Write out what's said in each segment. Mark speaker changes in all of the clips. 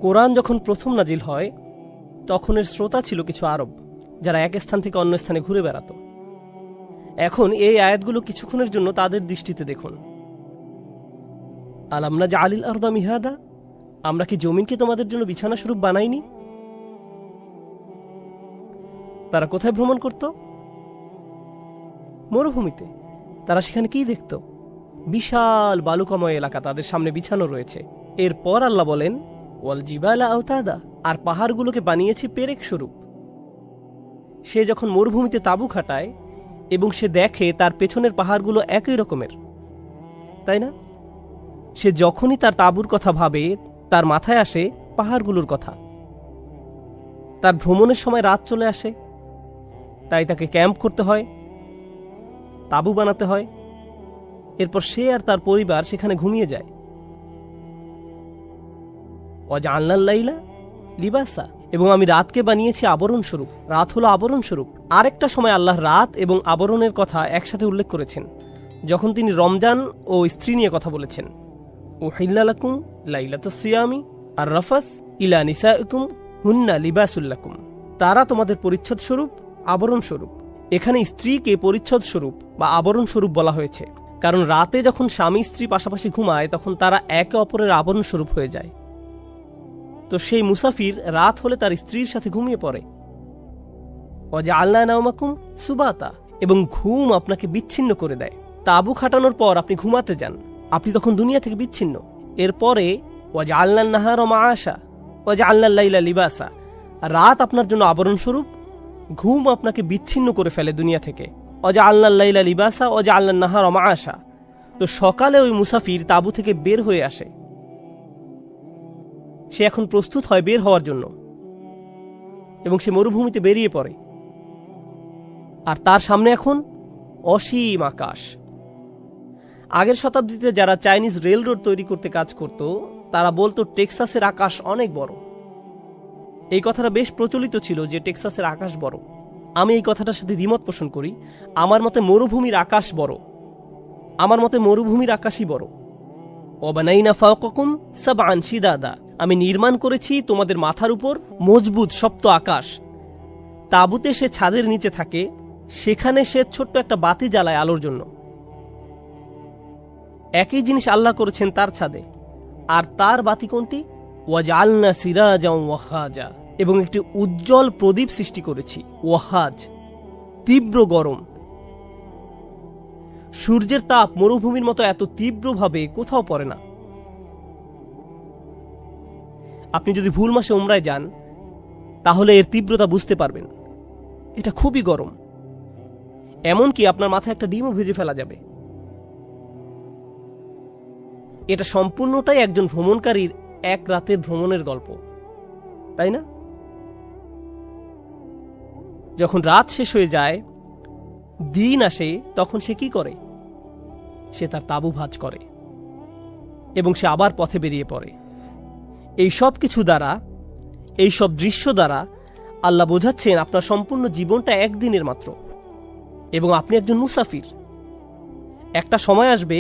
Speaker 1: কোরআন যখন প্রথম নাজিল হয় তখনের শ্রোতা ছিল কিছু আরব, যারা এক স্থান থেকে অন্য স্থানে ঘুরে বেড়াত। এখন এই আয়াতগুলো কিছুক্ষণের জন্য তাদের দৃষ্টিতে দেখুন। আলাম নাজআলিল আরদা মিহাদা, আমরা কি জমিনকে তোমাদের জন্য বিছানা স্বরূপ বানাইনি? তারা কোথায় ভ্রমণ করত? মরুভূমিতে। তারা সেখানে কি দেখত? বিশাল বালুকাময় এলাকা তাদের সামনে বিছানো রয়েছে। এরপর আল্লাহ বলেন, ওয়াল জিবালা আওতাদা, আর পাহাড়গুলোকে বানিয়েছি পেরেক স্বরূপ। সে যখন মরুভূমিতে তাঁবু খাটায় এবং সে দেখে তার পেছনের পাহাড়গুলো একই রকমের, তাই না? সে যখনই তার তাঁবুর কথা ভাবে তার মাথায় আসে পাহাড়গুলোর কথা। তার ভ্রমণের সময় রাত চলে আসে, তাই তাকে ক্যাম্প করতে হয়, তাঁবু বানাতে হয়। এরপর সে আর তার পরিবার সেখানে ঘুমিয়ে যায়। ওয়াজআলনাল লাইলা লিবাসা, এবং আমি রাতকে বানিয়েছি আবরণ স্বরূপ। রাত হলো আবরণ স্বরূপ। আরেকটা সময় আল্লাহ রাত এবং আবরণের কথা একসাথে উল্লেখ করেছেন, যখন তিনি রমজান ও স্ত্রী নিয়ে কথা বলেছেন। উহিল্লা লাকুম লাইলাতুস সিয়ামি আর রাফাস ইলা নিসাইকুম হুন্না লিবাসুল লাকুম, তারা তোমাদের পরিচ্ছদ স্বরূপ, আবরণ স্বরূপ। এখানে স্ত্রীকে পরিচ্ছদ স্বরূপ বা আবরণ স্বরূপ বলা হয়েছে, কারণ রাতে যখন স্বামী স্ত্রী পাশাপাশি ঘুমায় তখন তারা একে অপরের আবরণ স্বরূপ হয়ে যায়। তো সেই মুসাফির রাত হলে তার স্ত্রীর সাথে ঘুমিয়ে পড়ে। ওয়াজআলনা নাওমাকুম সুবাতা, এবং ঘুম আপনাকে বিচ্ছিন্ন করে দেয়। তাঁবু খাটানোর পর আপনি ঘুমাতে যান, আপনি তখন দুনিয়া থেকে বিচ্ছিন্ন। এরপরে ওয়াজআলনান নাহারা মাআশা ওয়াজআলনাল লাইলা লিবাসা, রাত আপনার জন্য আবরণ স্বরূপ, ঘুম আপনাকে বিচ্ছিন্ন করে ফেলে দুনিয়া থেকে। ওয়াজআলনাল লাইলা লিবাসা ওয়াজআলনান নাহারা মাআশা, তো সকালে ওই মুসাফির তাঁবু থেকে বের হয়ে আসে। সে এখন প্রস্তুত হয় বের হওয়ার জন্য, এবং সে মরুভূমিতে বেরিয়ে পড়ে। আর তার সামনে এখন অসীম আকাশ। আগের শতাব্দীতে যারা চাইনিজ রেল রোড তৈরি করতে কাজ করত, তারা বলতো টেক্সাসের আকাশ অনেক বড়। এই কথাটা বেশ প্রচলিত ছিল যে টেক্সাসের আকাশ বড়। আমি এই কথাটার সাথে দ্বিমত পোষণ করি। আমার মতে মরুভূমির আকাশ বড়। আমার মতে মরুভূমির আকাশই বড়। ওয়াবানাইনা ফাওকাকুম সাবআন শিদাদা, আমি নির্মাণ করেছি তোমাদের মাথার উপর মজবুত সপ্ত আকাশ। তাঁবুতে সে ছাদের নিচে থাকে, সেখানে সে ছোট্ট একটা বাতি জ্বালায় আলোর জন্য। একই জিনিস আল্লাহ করেছেন তার ছাদে। আর তার বাতি কোনটি? ওয়াজআলনা সিরাজা ওয়াহাজা, এবং একটি উজ্জ্বল প্রদীপ সৃষ্টি করেছি। ওয়াহাজ, তীব্র গরম। সূর্যের তাপ মরুভূমির মতো এত তীব্রভাবে কোথাও পড়ে না। আপনি যদি ভুল মাসে উমরায় যান তাহলে এর তীব্রতা বুঝতে পারবেন। এটা খুবই গরম, এমনকি আপনার মাথায় একটা ডিমও ভেজে ফেলা যাবে। এটা সম্পূর্ণটাই একজন ভ্রমণকারীর এক রাতের ভ্রমণের গল্প, তাই না? যখন রাত শেষ হয়ে যায়, দিন আসে, তখন সে কি করে? সে তার তাঁবু ভাঁজ করে এবং সে আবার পথে বেরিয়ে পড়ে। এই সব কিছু দ্বারা, এই সব দৃশ্য দ্বারা আল্লাহ বোঝাচ্ছেন আপনার সম্পূর্ণ জীবনটা একদিনের মাত্র, এবং আপনি একজন মুসাফির। একটা সময় আসবে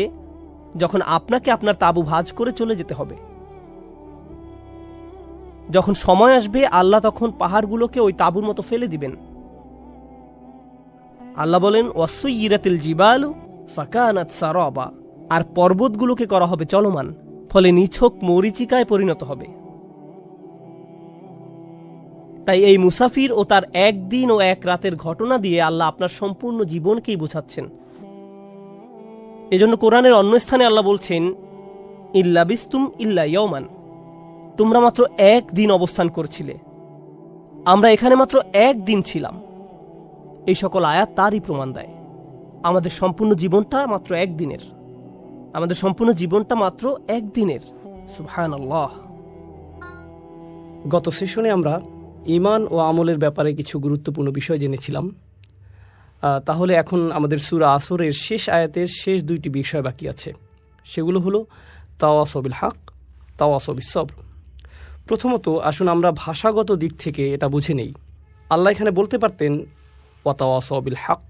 Speaker 1: যখন আপনাকে আপনার তাঁবু ভাঁজ করে চলে যেতে হবে। যখন সময় আসবে আল্লাহ তখন পাহাড়গুলোকে ওই তাঁবুর মতো ফেলে দিবেন। আল্লাহ বলেন, ওয়াসুইরাতিল জিবালু ফাকানাত সারাবা, আর পর্বতগুলোকে করা হবে চলমান, ফলে নিছক মরীচিকায় পরিণত হবে। তাই এই মুসাফির ও তার একদিন ও এক রাতের ঘটনা দিয়ে আল্লাহ আপনার সম্পূর্ণ জীবনকেই বোঝাচ্ছেন। এজন্য কোরআনের অন্য স্থানে আল্লাহ বলছেন, ইল্লা বিস্তুম ইল্লা ইয়াওমান, তোমরা মাত্র একদিন অবস্থান করছিলে, আমরা এখানে মাত্র একদিন ছিলাম। এই সকল আয়াত তারই প্রমাণ দেয়। আমাদের সম্পূর্ণ জীবনটা মাত্র একদিনের। আমাদের সম্পূর্ণ জীবনটা মাত্র একদিনের। সুবহানাল্লাহ।
Speaker 2: গত সেশনে আমরা ঈমান ও আমলের ব্যাপারে কিছু গুরুত্বপূর্ণ বিষয় জেনেছিলাম। তাহলে এখন আমাদের সূরা আসরের শেষ আয়াতের শেষ দুইটি বিষয় বাকি আছে। সেগুলো হলো তাওয়াসাউ বিল হক, তাওয়াসাউ বিস সবর। প্রথমত আসুন আমরা ভাষাগত দিক থেকে এটা বুঝে নেই। আল্লাহ এখানে বলতে পারতেন ওয়া তাওয়াসাউ বিল হক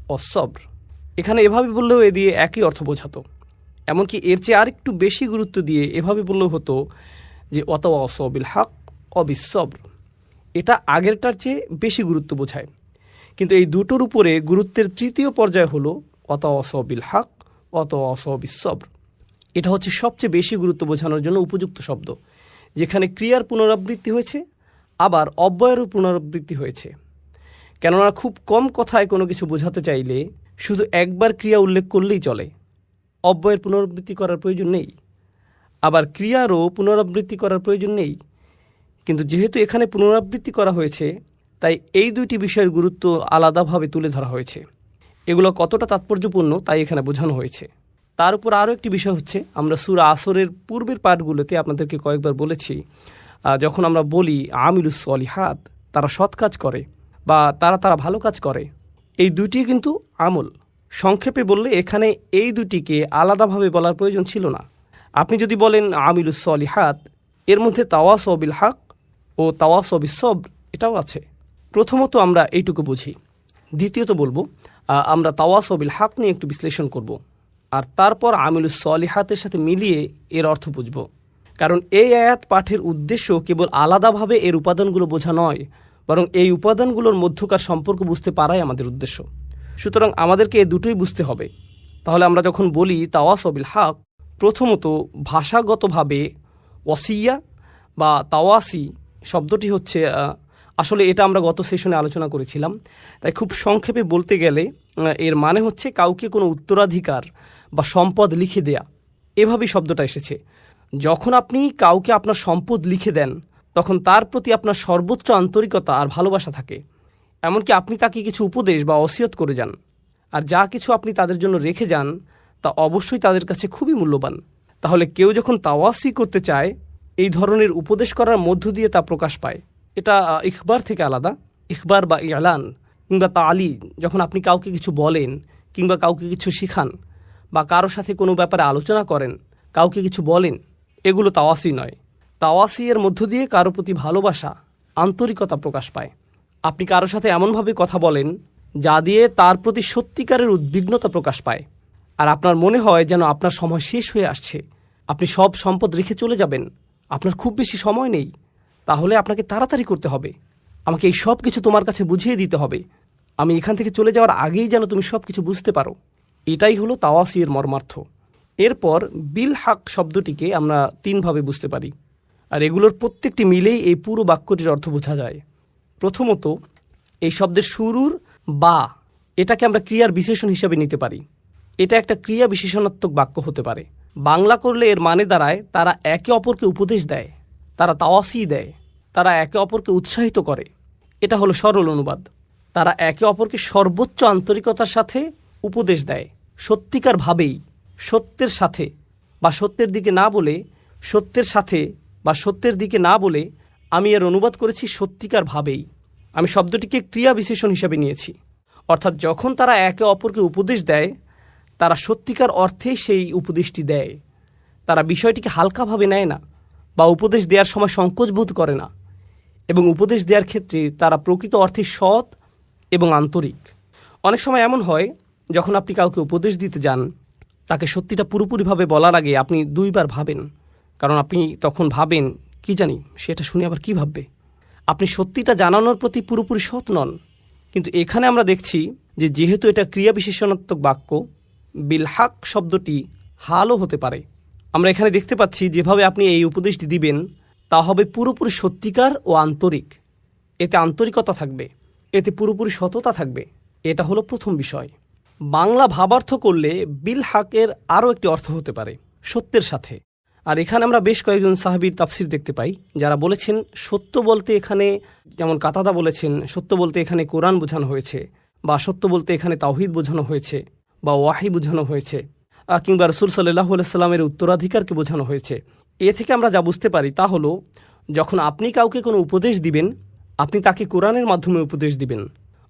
Speaker 2: ওয়াস সবর, এখানে এভাবে বললেও এ দিয়ে একই অর্থ বোঝাতো। এমনকি এর চেয়ে আরেকটু বেশি গুরুত্ব দিয়ে এভাবে বললেও হতো যে ওয়াতাওয়াসাউ বিল হক ওয়া বিস-সবর, এটা আগেরটার চেয়ে বেশি গুরুত্ব বোঝায়। কিন্তু এই দুটোর উপরে গুরুত্বের তৃতীয় পর্যায় হলো ওয়াতাওয়াসাউ বিল হক ওয়াতাওয়াসাউ বিস-সবর। এটা হচ্ছে সবচেয়ে বেশি গুরুত্ব বোঝানোর জন্য উপযুক্ত শব্দ, যেখানে ক্রিয়ার পুনরাবৃত্তি হয়েছে আবার অব্যয়েরও পুনরাবৃত্তি হয়েছে। কেননা খুব কম কথায় কোনো কিছু বোঝাতে চাইলে শুধু একবার ক্রিয়া উল্লেখ করলেই চলে, অব্যয়ের পুনরাবৃত্তি করার প্রয়োজন নেই। আবার ক্রিয়ারও পুনরাবৃত্তি করার প্রয়োজন নেই। কিন্তু যেহেতু এখানে পুনরাবৃত্তি করা হয়েছে, তাই এই দুইটি বিষয়ের গুরুত্ব আলাদাভাবে তুলে ধরা হয়েছে। এগুলো কতটা তাৎপর্যপূর্ণ তাই এখানে বোঝানো হয়েছে। তার উপর আরও একটি বিষয় হচ্ছে, আমরা সূরা আসরের পূর্বের পাঠগুলোতে আপনাদেরকে কয়েকবার বলেছি, যখন আমরা বলি আমিলুস সলিহাত, তারা সৎ কাজ করে বা তারা ভালো কাজ করে, এই দুটি কিন্তু আমল। সংক্ষেপে বললে এখানে এই দুটিকে আলাদাভাবে বলার প্রয়োজন ছিল না। আপনি যদি বলেন আমিলুস সলিহাত, এর মধ্যে তাওয়াসাউ বিল হক ও তাওয়াসাউ বিস-সবর এটাও আছে। প্রথমত আমরা এইটুকু বুঝি। দ্বিতীয়ত বলবো, আমরা তাওয়াসাউ বিল হক নিয়ে একটু বিশ্লেষণ করব, আর তারপর আমিলুস সলিহাতের সাথে মিলিয়ে এর অর্থ বুঝব। কারণ এই আয়াত পাঠের উদ্দেশ্য কেবল আলাদাভাবে এর উপাদানগুলো বোঝা নয়, বরং এই উপাদানগুলোর মধ্যকার সম্পর্ক বুঝতে পারাই আমাদের উদ্দেশ্য। সুতরাং আমাদেরকে এ দুটোই বুঝতে হবে। তাহলে আমরা যখন বলি তাওয়াসাউ বিল হক, প্রথমত ভাষাগতভাবে ওয়াসিয়া বা তাওয়াসি শব্দটি হচ্ছে, আসলে এটা আমরা গত সেশনে আলোচনা করেছিলাম, তাই খুব সংক্ষেপে বলতে গেলে এর মানে হচ্ছে কাউকে কোনো উত্তরাধিকার বা সম্পদ লিখে দেয়া, এভাবেই শব্দটা এসেছে। যখন আপনি কাউকে আপনার সম্পদ লিখে দেন, তখন তার প্রতি আপনার সর্বোচ্চ আন্তরিকতা আর ভালোবাসা থাকে। এমনকি আপনি তাকে কিছু উপদেশ বা ওসিয়ত করে যান, আর যা কিছু আপনি তাদের জন্য রেখে যান তা অবশ্যই তাদের কাছে খুবই মূল্যবান। তাহলে কেউ যখন তাওয়াসি করতে চায়, এই ধরনের উপদেশ করার মধ্য দিয়ে তা প্রকাশ পায়। এটা ইখবার থেকে আলাদা। ইখবার বা ইলান কিংবা তালি, যখন আপনি কাউকে কিছু বলেন কিংবা কাউকে কিছু শিখান বা কারোর সাথে কোনো ব্যাপারে আলোচনা করেন, কাউকে কিছু বলেন, এগুলো তাওয়াসি নয়। তাওয়াসি এর মধ্য দিয়ে কারো প্রতি ভালোবাসা, আন্তরিকতা প্রকাশ পায়। আপনি কারোর সাথে এমনভাবে কথা বলেন যা দিয়ে তার প্রতি সত্যিকারের উদ্বিগ্নতা প্রকাশ পায়, আর আপনার মনে হয় যেন আপনার সময় শেষ হয়ে আসছে, আপনি সব সম্পদ রেখে চলে যাবেন, আপনার খুব বেশি সময় নেই, তাহলে আপনাকে তাড়াতাড়ি করতে হবে, আমাকে এই সব কিছু তোমার কাছে বুঝিয়ে দিতে হবে, আমি এখান থেকে চলে যাওয়ার আগেই যেন তুমি সব কিছু বুঝতে পারো। এটাই হলো তাওয়াসি এর মর্মার্থ। এরপর বিল হক শব্দটিকে আমরা তিনভাবে বুঝতে পারি, আর এগুলোর প্রত্যেকটি মিলেই এই পুরো বাক্যটির অর্থ বোঝা যায়। প্রথমত, এই শব্দের শুরুর বা, এটাকে আমরা ক্রিয়ার বিশেষণ হিসাবে নিতে পারি। এটা একটা ক্রিয়া বিশেষণাত্মক বাক্য হতে পারে। বাংলা করলে এর মানে দাঁড়ায় তারা একে অপরকে উপদেশ দেয়, তারা তাওয়াসি দেয়, তারা একে অপরকে উৎসাহিত করে। এটা হলো সরল অনুবাদ। তারা একে অপরকে সর্বোচ্চ আন্তরিকতার সাথে উপদেশ দেয়, সত্যিকার ভাবেই, সত্যের সাথে বা সত্যের দিকে না বলে, সত্যের সাথে বা সত্যের দিকে না বলে আমি এর অনুবাদ করেছি সত্যিকার ভাবেই। আমি শব্দটিকে ক্রিয়া বিশেষণ হিসাবে নিয়েছি। অর্থাৎ যখন তারা একে অপরকে উপদেশ দেয়, তারা সত্যিকার অর্থেই সেই উপদেশটি দেয়। তারা বিষয়টিকে হালকাভাবে নেয় না বা উপদেশ দেওয়ার সময় সংকোচ বোধ করে না, এবং উপদেশ দেওয়ার ক্ষেত্রে তারা প্রকৃত অর্থে সৎ এবং আন্তরিক। অনেক সময় এমন হয়, যখন আপনি কাউকে উপদেশ দিতে যান, তাকে সত্যিটা পুরোপুরিভাবে বলার আগে আপনি দুইবার ভাবেন, কারণ আপনি তখন ভাবেন কি জানি সেটা শুনে আবার কি ভাববে। আপনি সত্যিটা জানানোর প্রতি পুরোপুরি সৎ নন। কিন্তু এখানে আমরা দেখছি যে যেহেতু এটা ক্রিয়া বিশেষণাত্মক বাক্য, বিল হক শব্দটি হালও হতে পারে। আমরা এখানে দেখতে পাচ্ছি যেভাবে আপনি এই উপদেশটি দিবেন তা হবে পুরোপুরি সত্যিকার ও আন্তরিক। এতে আন্তরিকতা থাকবে, এতে পুরোপুরি সততা থাকবে। এটা হলো প্রথম বিষয়। বাংলা ভাবার্থ করলে বিল হকের আরও একটি অর্থ হতে পারে সত্যের সাথে। আর এখানে আমরা বেশ কয়েকজন সাহাবীর তাফসির দেখতে পাই যারা বলেছেন সত্য বলতে এখানে, যেমন কাতাদা বলেছেন সত্য বলতে এখানে কোরআন বোঝানো হয়েছে, বা সত্য বলতে এখানে তাওহীদ বোঝানো হয়েছে, বা ওয়াহি বোঝানো হয়েছে, কিংবা রাসূল সাল্লাল্লাহু আলাইহি সাল্লামের উত্তরাধিকারকে বোঝানো হয়েছে। এ থেকে আমরা যা বুঝতে পারি তা হলো, যখন আপনি কাউকে কোনো উপদেশ দিবেন, আপনি তাকে কোরআনের মাধ্যমে উপদেশ দিবেন।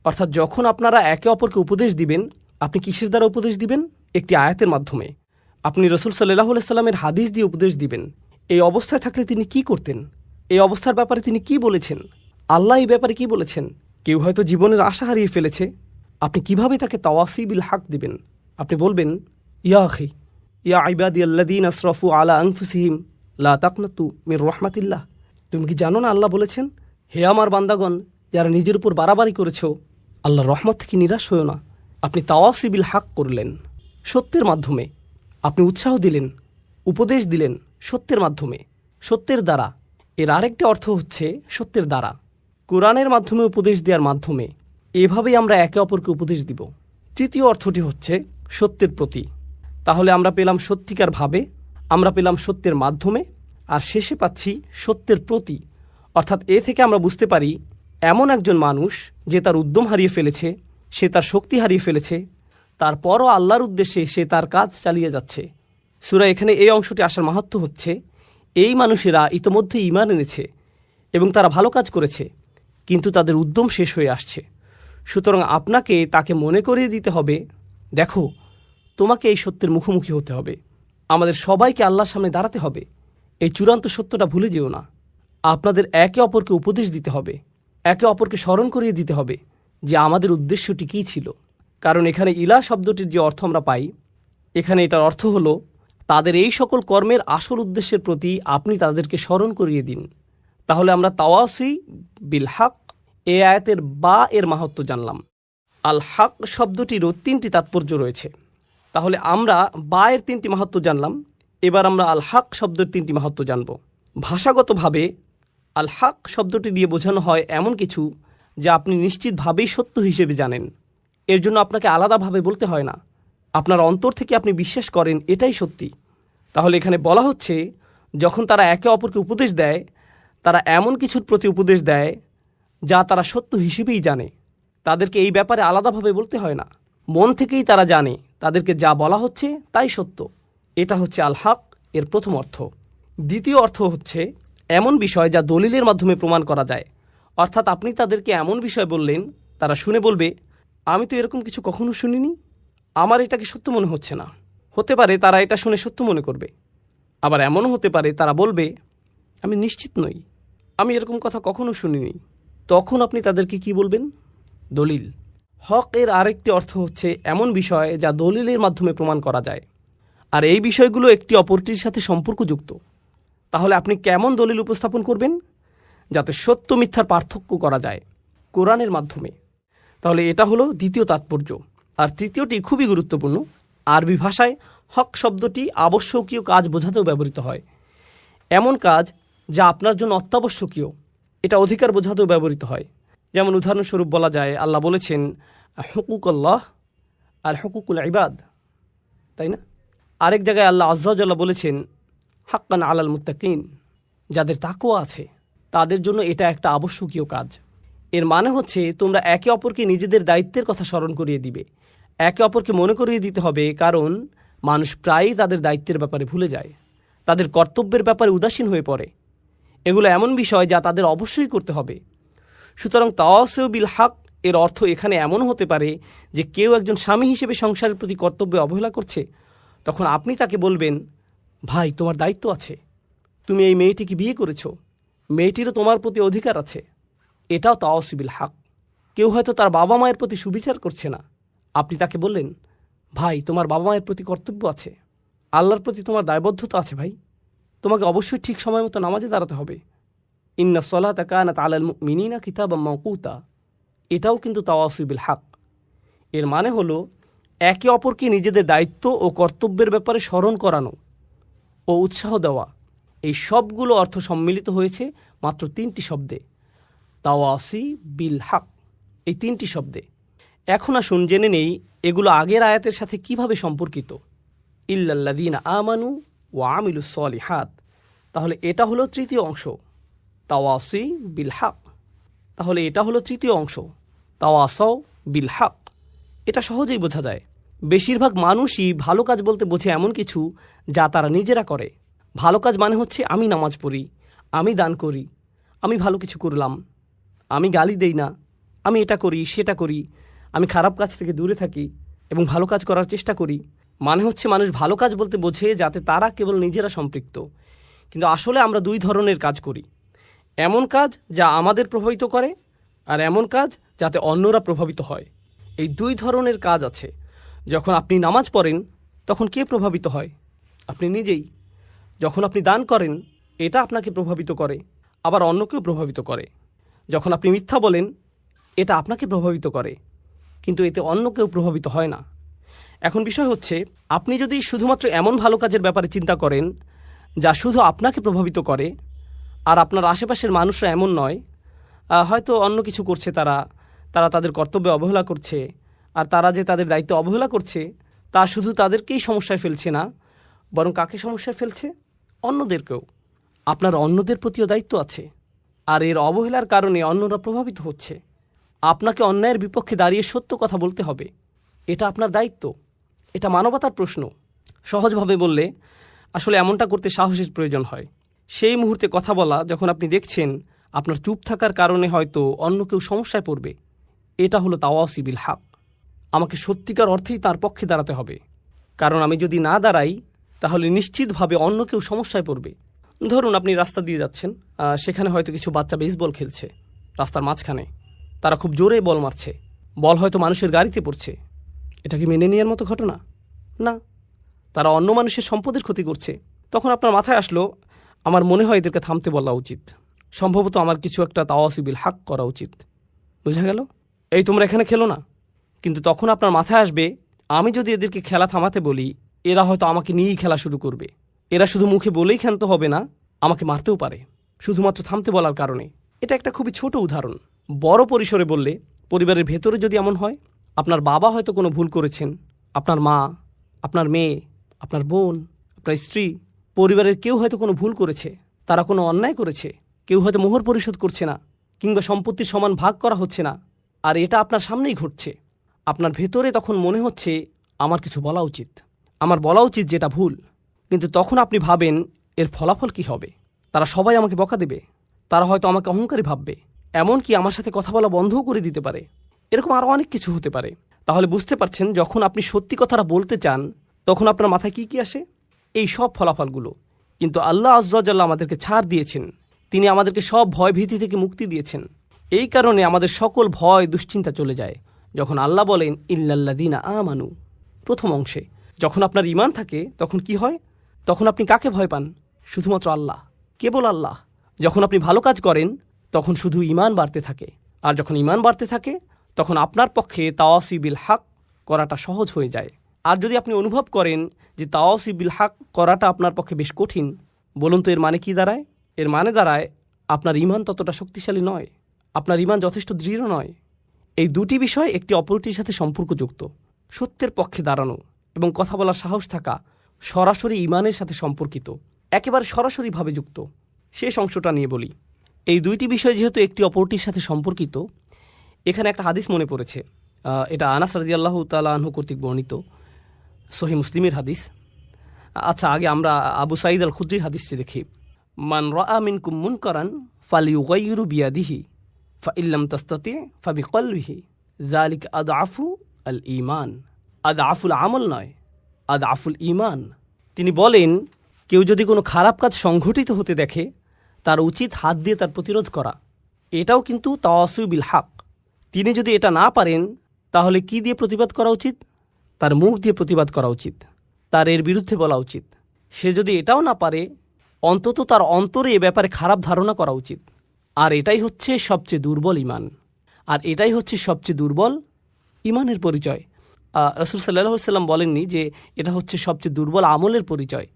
Speaker 2: অর্থাৎ যখন আপনারা একে অপরকে উপদেশ দিবেন, আপনি কিসের দ্বারা উপদেশ দিবেন? একটি আয়াতের মাধ্যমে। আপনি রাসূল সাল্লাল্লাহু আলাইহি সাল্লামের হাদিস দিয়ে উপদেশ দিবেন। এই অবস্থায় থাকলে তিনি কি করতেন? এই অবস্থার ব্যাপারে তিনি কি বলেছেন? আল্লাহ এই ব্যাপারে কি বলেছেন? কেউ হয়তো জীবনের আশা হারিয়ে ফেলেছে, আপনি কিভাবে তাকে তাওয়াসি বিল হক দিবেন? আপনি বলবেন, ইয়া আখি, ইয়া ইবাদি আল্লাযীনা আসরাফু আলা আনফুসিহিম লা তাকনাতু মির রাহমাতিল্লাহ। তুমি কি জানো না আল্লাহ বলেছেন, হে আমার বান্দাগণ, যারা নিজের উপর বাড়াবাড়ি করেছ, আল্লাহর রহমত থেকে নিরাশ হয়েও না। আপনি তাওয়াসি বিল হক করলেন সত্যের মাধ্যমে, আপনি উৎসাহ দিলেন, উপদেশ দিলেন সত্যের মাধ্যমে, সত্যের দ্বারা। এর আরেকটি অর্থ হচ্ছে সত্যের দ্বারা, কোরআনের মাধ্যমে উপদেশ দেওয়ার মাধ্যমে। এভাবেই আমরা একে অপরকে উপদেশ দিব। তৃতীয় অর্থটি হচ্ছে সত্যের প্রতি। তাহলে আমরা পেলাম সত্যিকার ভাবে, আমরা পেলাম সত্যের মাধ্যমে, আর শেষে পাচ্ছি সত্যের প্রতি। অর্থাৎ এ থেকে আমরা বুঝতে পারি এমন একজন মানুষ যে তার উদ্যম হারিয়ে ফেলেছে, সে তার শক্তি হারিয়ে ফেলেছে, তারপরও আল্লাহর উদ্দেশ্যে সে তার কাজ চালিয়ে যাচ্ছে। সূরা এখানে এই অংশটি আসার মাহাত্ম্য হচ্ছে, এই মানুষেরা ইতোমধ্যে ঈমান এনেছে এবং তারা ভালো কাজ করেছে, কিন্তু তাদের উদ্যম শেষ হয়ে আসছে। সুতরাং আপনাকে তাকে মনে করিয়ে দিতে হবে, দেখো, তোমাকে এই সত্যের মুখোমুখি হতে হবে, আমাদের সবাইকে আল্লাহর সামনে দাঁড়াতে হবে। এই চূড়ান্ত সত্যটা ভুলে যেও না। আপনাদের একে অপরকে উপদেশ দিতে হবে, একে অপরকে স্মরণ করিয়ে দিতে হবে যে আমাদের উদ্দেশ্যটি কী ছিল। কারণ এখানে ইলা শব্দটির যে অর্থ আমরা পাই, এখানে এটার অর্থ হলো তাদের এই সকল কর্মের আসল উদ্দেশ্যের প্রতি আপনি তাদেরকে স্মরণ করিয়ে দিন। তাহলে আমরা তাওয়াসি বিল হক এ আয়াতের বা এর মাহাত্ম্য জানলাম। আল হক শব্দটিরও তিনটি তাৎপর্য রয়েছে। তাহলে আমরা বা এর তিনটি মাহাত্ম্য জানলাম, এবার আমরা আল হক শব্দের তিনটি মাহাত্ম্য জানব। ভাষাগতভাবে আল হক শব্দটি দিয়ে বোঝানো হয় এমন কিছু যা আপনি নিশ্চিতভাবেই সত্য হিসেবে জানেন। এর জন্য আপনাকে আলাদাভাবে বলতে হয় না, আপনার অন্তর থেকে আপনি বিশ্বাস করেন এটাই সত্যি। তাহলে এখানে বলা হচ্ছে, যখন তারা একে অপরকে উপদেশ দেয়, তারা এমন কিছুর প্রতি উপদেশ দেয় যা তারা সত্য হিসেবেই জানে। তাদেরকে এই ব্যাপারে আলাদাভাবে বলতে হয় না, মন থেকেই তারা জানে তাদেরকে যা বলা হচ্ছে তাই সত্য। এটা হচ্ছে আল হক এর প্রথম অর্থ। দ্বিতীয় অর্থ হচ্ছে এমন বিষয় যা দলিলের মাধ্যমে প্রমাণ করা যায়। অর্থাৎ আপনি তাদেরকে এমন বিষয় বললেন, তারা শুনে বলবে, আমি তো এরকম কিছু কখনো শুনিনি, আমার এটাকে সত্য মনে হচ্ছে না। হতে পারে তারা এটা শুনে সত্য মনে করবে, আবার এমনও হতে পারে তারা বলবে, আমি নিশ্চিত নই, আমি এরকম কথা কখনো শুনিনি। তখন আপনি তাদেরকে কি বলবেন? দলিল। হক এর আরেকটি অর্থ হচ্ছে এমন বিষয় যা দলিলের মাধ্যমে প্রমাণ করা যায়, আর এই বিষয়গুলো একটি অপরটির সাথে সম্পর্কযুক্ত। তাহলে আপনি কেমন দলিল উপস্থাপন করবেন? যাতে সত্য মিথ্যার পার্থক্য করা যায়, কোরআনের মাধ্যমে। তাহলে এটা হলো দ্বিতীয় তাৎপর্য। আর তৃতীয়টি খুবই গুরুত্বপূর্ণ। আরবি ভাষায় হক শব্দটি আবশ্যকীয় কাজ বোঝাতেও ব্যবহৃত হয়। এমন কাজ যা আপনার জন্য অত্যাবশ্যকীয়, এটা অধিকার বোঝাতেও ব্যবহৃত হয়। যেমন উদাহরণস্বরূপ বলা যায়, আল্লাহ বলেছেন হুকুকুল্লাহ আর হুকুকুল ইবাদ, তাই না? আরেক জায়গায় আল্লাহ আজ্জা ওয়া জাল্লা বলেছেন হাক্কান আলাল মুত্তাকিন, যাদের তাকওয়া আছে তাদের জন্য এটা একটা আবশ্যকীয় কাজ। এর মানে হচ্ছে তোমরা একে অপরকে নিজেদের দায়িত্বের কথা স্মরণ করিয়ে দিবে, একে অপরকে মনে করিয়ে দিতে হবে। কারণ মানুষ প্রায়ই তাদের দায়িত্বের ব্যাপারে ভুলে যায়, তাদের কর্তব্যের ব্যাপারে উদাসীন হয়ে পড়ে। এগুলো এমন বিষয় যা তাদের অবশ্যই করতে হবে। সুতরাং তাওয়াসি বিল হক এর অর্থ এখানে এমন হতে পারে যে কেউ একজন স্বামী হিসেবে সংসারের প্রতি কর্তব্যে অবহেলা করছে, তখন আপনি তাকে বলবেন, ভাই, তোমার দায়িত্ব আছে, তুমি এই মেয়েটিকে বিয়ে করেছো, মেয়েটিরও তোমার প্রতি অধিকার আছে। এটাও তাওয়াসি বিল হক। কেউ হয়তো তার বাবা মায়ের প্রতি সুবিচার করছে না, আপনি তাকে বললেন, ভাই, তোমার বাবা মায়ের প্রতি কর্তব্য আছে, আল্লাহর প্রতি তোমার দায়বদ্ধতা আছে ভাই, তোমাকে অবশ্যই ঠিক সময় মতো নামাজে দাঁড়াতে হবে। ইন্না সলাতা কানাত আলাল মুমিনিনা কিতাবাম মাওকুতা, এটাও কিন্তু তাওয়াসি বিল হক। এর মানে হলো একে অপরকে নিজেদের দায়িত্ব ও কর্তব্যের ব্যাপারে স্মরণ করানো ও উৎসাহ দেওয়া। এই সবগুলো অর্থ সম্মিলিত হয়েছে মাত্র তিনটি শব্দে, তাওয়াসি বিল হক, এই তিনটি শব্দে। এখন আসুন জেনে নেই এগুলো আগের আয়াতের সাথে কিভাবে সম্পর্কিত। ইল্লাল্লাযীনা আমানু ওয়া আমিলুস সলিহাত, তাহলে এটা হলো তৃতীয় অংশ, তাওয়াসি বিল হক। তাহলে এটা হলো তৃতীয় অংশ, তাওয়াসাও বিল হক। এটা সহজেই বোঝা যায়। বেশিরভাগ মানুষই ভালো কাজ বলতে বোঝে এমন কিছু যা তারা নিজেরা করে। ভালো কাজ মানে হচ্ছে আমি নামাজ পড়ি, আমি দান করি, আমি ভালো কিছু করলাম, আমি গালি দেই না, আমি এটা করি সেটা করি, আমি খারাপ কাজ থেকে দূরে থাকি এবং ভালো কাজ করার চেষ্টা করি। মানে হচ্ছে মানুষ ভালো কাজ বলতে বোঝে যাতে তারা কেবল নিজেরা সম্পৃক্ত। কিন্তু আসলে আমরা দুই ধরনের কাজ করি, এমন কাজ যা আমাদের প্রভাবিত করে আর এমন কাজ যাতে অন্যরা প্রভাবিত হয়। এই দুই ধরনের কাজ আছে। যখন আপনি নামাজ পড়েন তখন কে প্রভাবিত হয়? আপনি নিজেই। যখন আপনি দান করেন এটা আপনাকে প্রভাবিত করে, আবার অন্যকেও প্রভাবিত করে। যখন আপনি মিথ্যা বলেন এটা আপনাকে প্রভাবিত করে, কিন্তু এতে অন্য কেউ প্রভাবিত হয় না। এখন বিষয় হচ্ছে, আপনি যদি শুধুমাত্র এমন ভালো কাজের ব্যাপারে চিন্তা করেন যা শুধু আপনাকে প্রভাবিত করে, আর আপনার আশেপাশের মানুষরা এমন নয়, হয়তো অন্য কিছু করছে, তারা তাদের কর্তব্যে অবহেলা করছে, আর তারা যে তাদের দায়িত্ব অবহেলা করছে তা শুধু তাদেরকেই সমস্যায় ফেলছে না, বরং কাকে সমস্যায় ফেলছে? অন্যদেরকেও। আপনার অন্যদের প্রতিও দায়িত্ব আছে, আর এর অবহেলার কারণে অন্যরা প্রভাবিত হচ্ছে। আপনাকে অন্যায়ের বিপক্ষে দাঁড়িয়ে সত্য কথা বলতে হবে, এটা আপনার দায়িত্ব, এটা মানবতার প্রশ্ন। সহজভাবে বললে আসলে এমনটা করতে সাহসের প্রয়োজন হয়। সেই মুহূর্তে কথা বলা যখন আপনি দেখছেন আপনার চুপ থাকার কারণে হয়তো অন্য কেউ সমস্যায় পড়বে, এটা হলো তাওয়াসি বিল হক। আমাকে সত্যিকার অর্থেই তার পক্ষে দাঁড়াতে হবে, কারণ আমি যদি না দাঁড়াই তাহলে নিশ্চিতভাবে অন্য কেউ সমস্যায় পড়বে। ধরুন আপনি রাস্তা দিয়ে যাচ্ছেন, সেখানে হয়তো কিছু বাচ্চা বেসবল খেলছে রাস্তার মাঝখানে। তারা খুব জোরে বল মারছে, বল হয়তো মানুষের গাড়িতে পড়ছে। এটা কি মেনে নেওয়ার মতো ঘটনা? না। তারা অন্য মানুষের সম্পদের ক্ষতি করছে। তখন আপনার মাথায় আসলো, আমার মনে হয় এদেরকে থামতে বলা উচিত, সম্ভবত আমার কিছু একটা তাওয়াসি বিল হক করা উচিত। বুঝা গেল? এই তোমরা এখানে খেলো না। কিন্তু তখন আপনার মাথায় আসবে, আমি যদি এদেরকে খেলা থামাতে বলি এরা হয়তো আমাকে নিয়েই খেলা শুরু করবে। এরা শুধু মুখে বলেই ক্ষান্ত হবে না, আমাকে মারতেও পারে শুধুমাত্র থামতে বলার কারণে। এটা একটা খুবই ছোট উদাহরণ। বড় পরিসরে বললে, পরিবারের ভেতরে যদি এমন হয়, আপনার বাবা হয়তো কোনো ভুল করেছেন, আপনার মা, আপনার মেয়ে, আপনার বোন, আপনার স্ত্রী, পরিবারের কেউ হয়তো কোনো ভুল করেছে, তারা কোনো অন্যায় করেছে, কেউ হয়তো মোহর পরিশোধ করছে না, কিংবা সম্পত্তির সমান ভাগ করা হচ্ছে না, আর এটা আপনার সামনেই ঘটছে। আপনার ভেতরে তখন মনে হচ্ছে আমার কিছু বলা উচিত, আমার বলা উচিত যেটা ভুল। কিন্তু তখন আপনি ভাবেন এর ফলাফল কি হবে? তারা সবাই আমাকে বকা দেবে, তারা হয়তো আমাকে অহংকারী ভাববে, এমনকি আমার সাথে কথা বলা বন্ধও করে দিতে পারে। এরকম আরও অনেক কিছু হতে পারে। তাহলে বুঝতে পারছেন, যখন আপনি সত্যি কথাটা বলতে চান তখন আপনার মাথায় কি আসে? এই সব ফলাফলগুলো। কিন্তু আল্লাহ আজ্জা ওয়া জাল্লা আমাদেরকে ছাড় দিয়েছেন, তিনি আমাদেরকে সব ভয় ভীতি থেকে মুক্তি দিয়েছেন। এই কারণে আমাদের সকল ভয় দুশ্চিন্তা চলে যায় যখন আল্লাহ বলেন ইল্লাল্লাযীনা আমানু। প্রথম অংশে যখন আপনার ঈমান থাকে তখন কি হয়? তখন আপনি কাকে ভয় পান? শুধুমাত্র আল্লাহ, কেবল আল্লাহ। যখন আপনি ভালো কাজ করেন তখন শুধু ঈমান বাড়তে থাকে, আর যখন ঈমান বাড়তে থাকে তখন আপনার পক্ষে তাওয়াসি বিল হক করাটা সহজ হয়ে যায়। আর যদি আপনি অনুভব করেন যে তাওয়াসি বিল হক করাটা আপনার পক্ষে বেশ কঠিন, বলুন তো এর মানে কি দাঁড়ায়? এর মানে দাঁড়ায় আপনার ঈমান ততটা শক্তিশালী নয়, আপনার ঈমান যথেষ্ট দৃঢ় নয়। এই দুটি বিষয় একটি অপরটির সাথে সম্পর্কযুক্ত। সত্যের পক্ষে দাঁড়ানো এবং কথা বলার সাহস থাকা সরাসরি ঈমানের সাথে সম্পর্কিত, একেবারে সরাসরিভাবে যুক্ত। শেষ অংশটা নিয়ে বলি। এই দুইটি বিষয় যেহেতু একটি অপরটির সাথে সম্পর্কিত, এখানে একটা হাদিস মনে পড়েছে। এটা আনাস রাদিয়াল্লাহু তাআলা আনহু কর্তৃক বর্ণিত সহিহ মুসলিমের হাদিস। আচ্ছা, আগে আমরা আবু সাঈদ আল খুদরির হাদিসটি দেখি। মান রাআ মিনকুম মুনকারান ফালিয়ুগাইয়িরু বিয়াদিহি ফাইল্লাম তাস্তাতি ফাবিকলবিহি যালিকা আদআফু আল ঈমান। আদআফুল আমল নয়, আদআফুল ঈমান। তিনি বলেন, কেউ যদি কোনো খারাপ কাজ সংঘটিত হতে দেখে তার উচিত হাত দিয়ে তার প্রতিরোধ করা। এটাও কিন্তু তাওয়াসি বিল হক। তিনি যদি এটা না পারেন তাহলে কি দিয়ে প্রতিবাদ করা উচিত? তার মুখ দিয়ে প্রতিবাদ করা উচিত, তার এর বিরুদ্ধে বলা উচিত। সে যদি এটাও না পারে, অন্তত তার অন্তরে এ ব্যাপারে খারাপ ধারণা করা উচিত। আর এটাই হচ্ছে সবচেয়ে দুর্বল ঈমান, আর এটাই হচ্ছে সবচেয়ে দুর্বল ঈমানের পরিচয়। রাসূল সাল্লাল্লাহু আলাইহি ওয়াসাল্লাম বলেননি যে এটা হচ্ছে সবচেয়ে দুর্বল আমলের পরিচয়,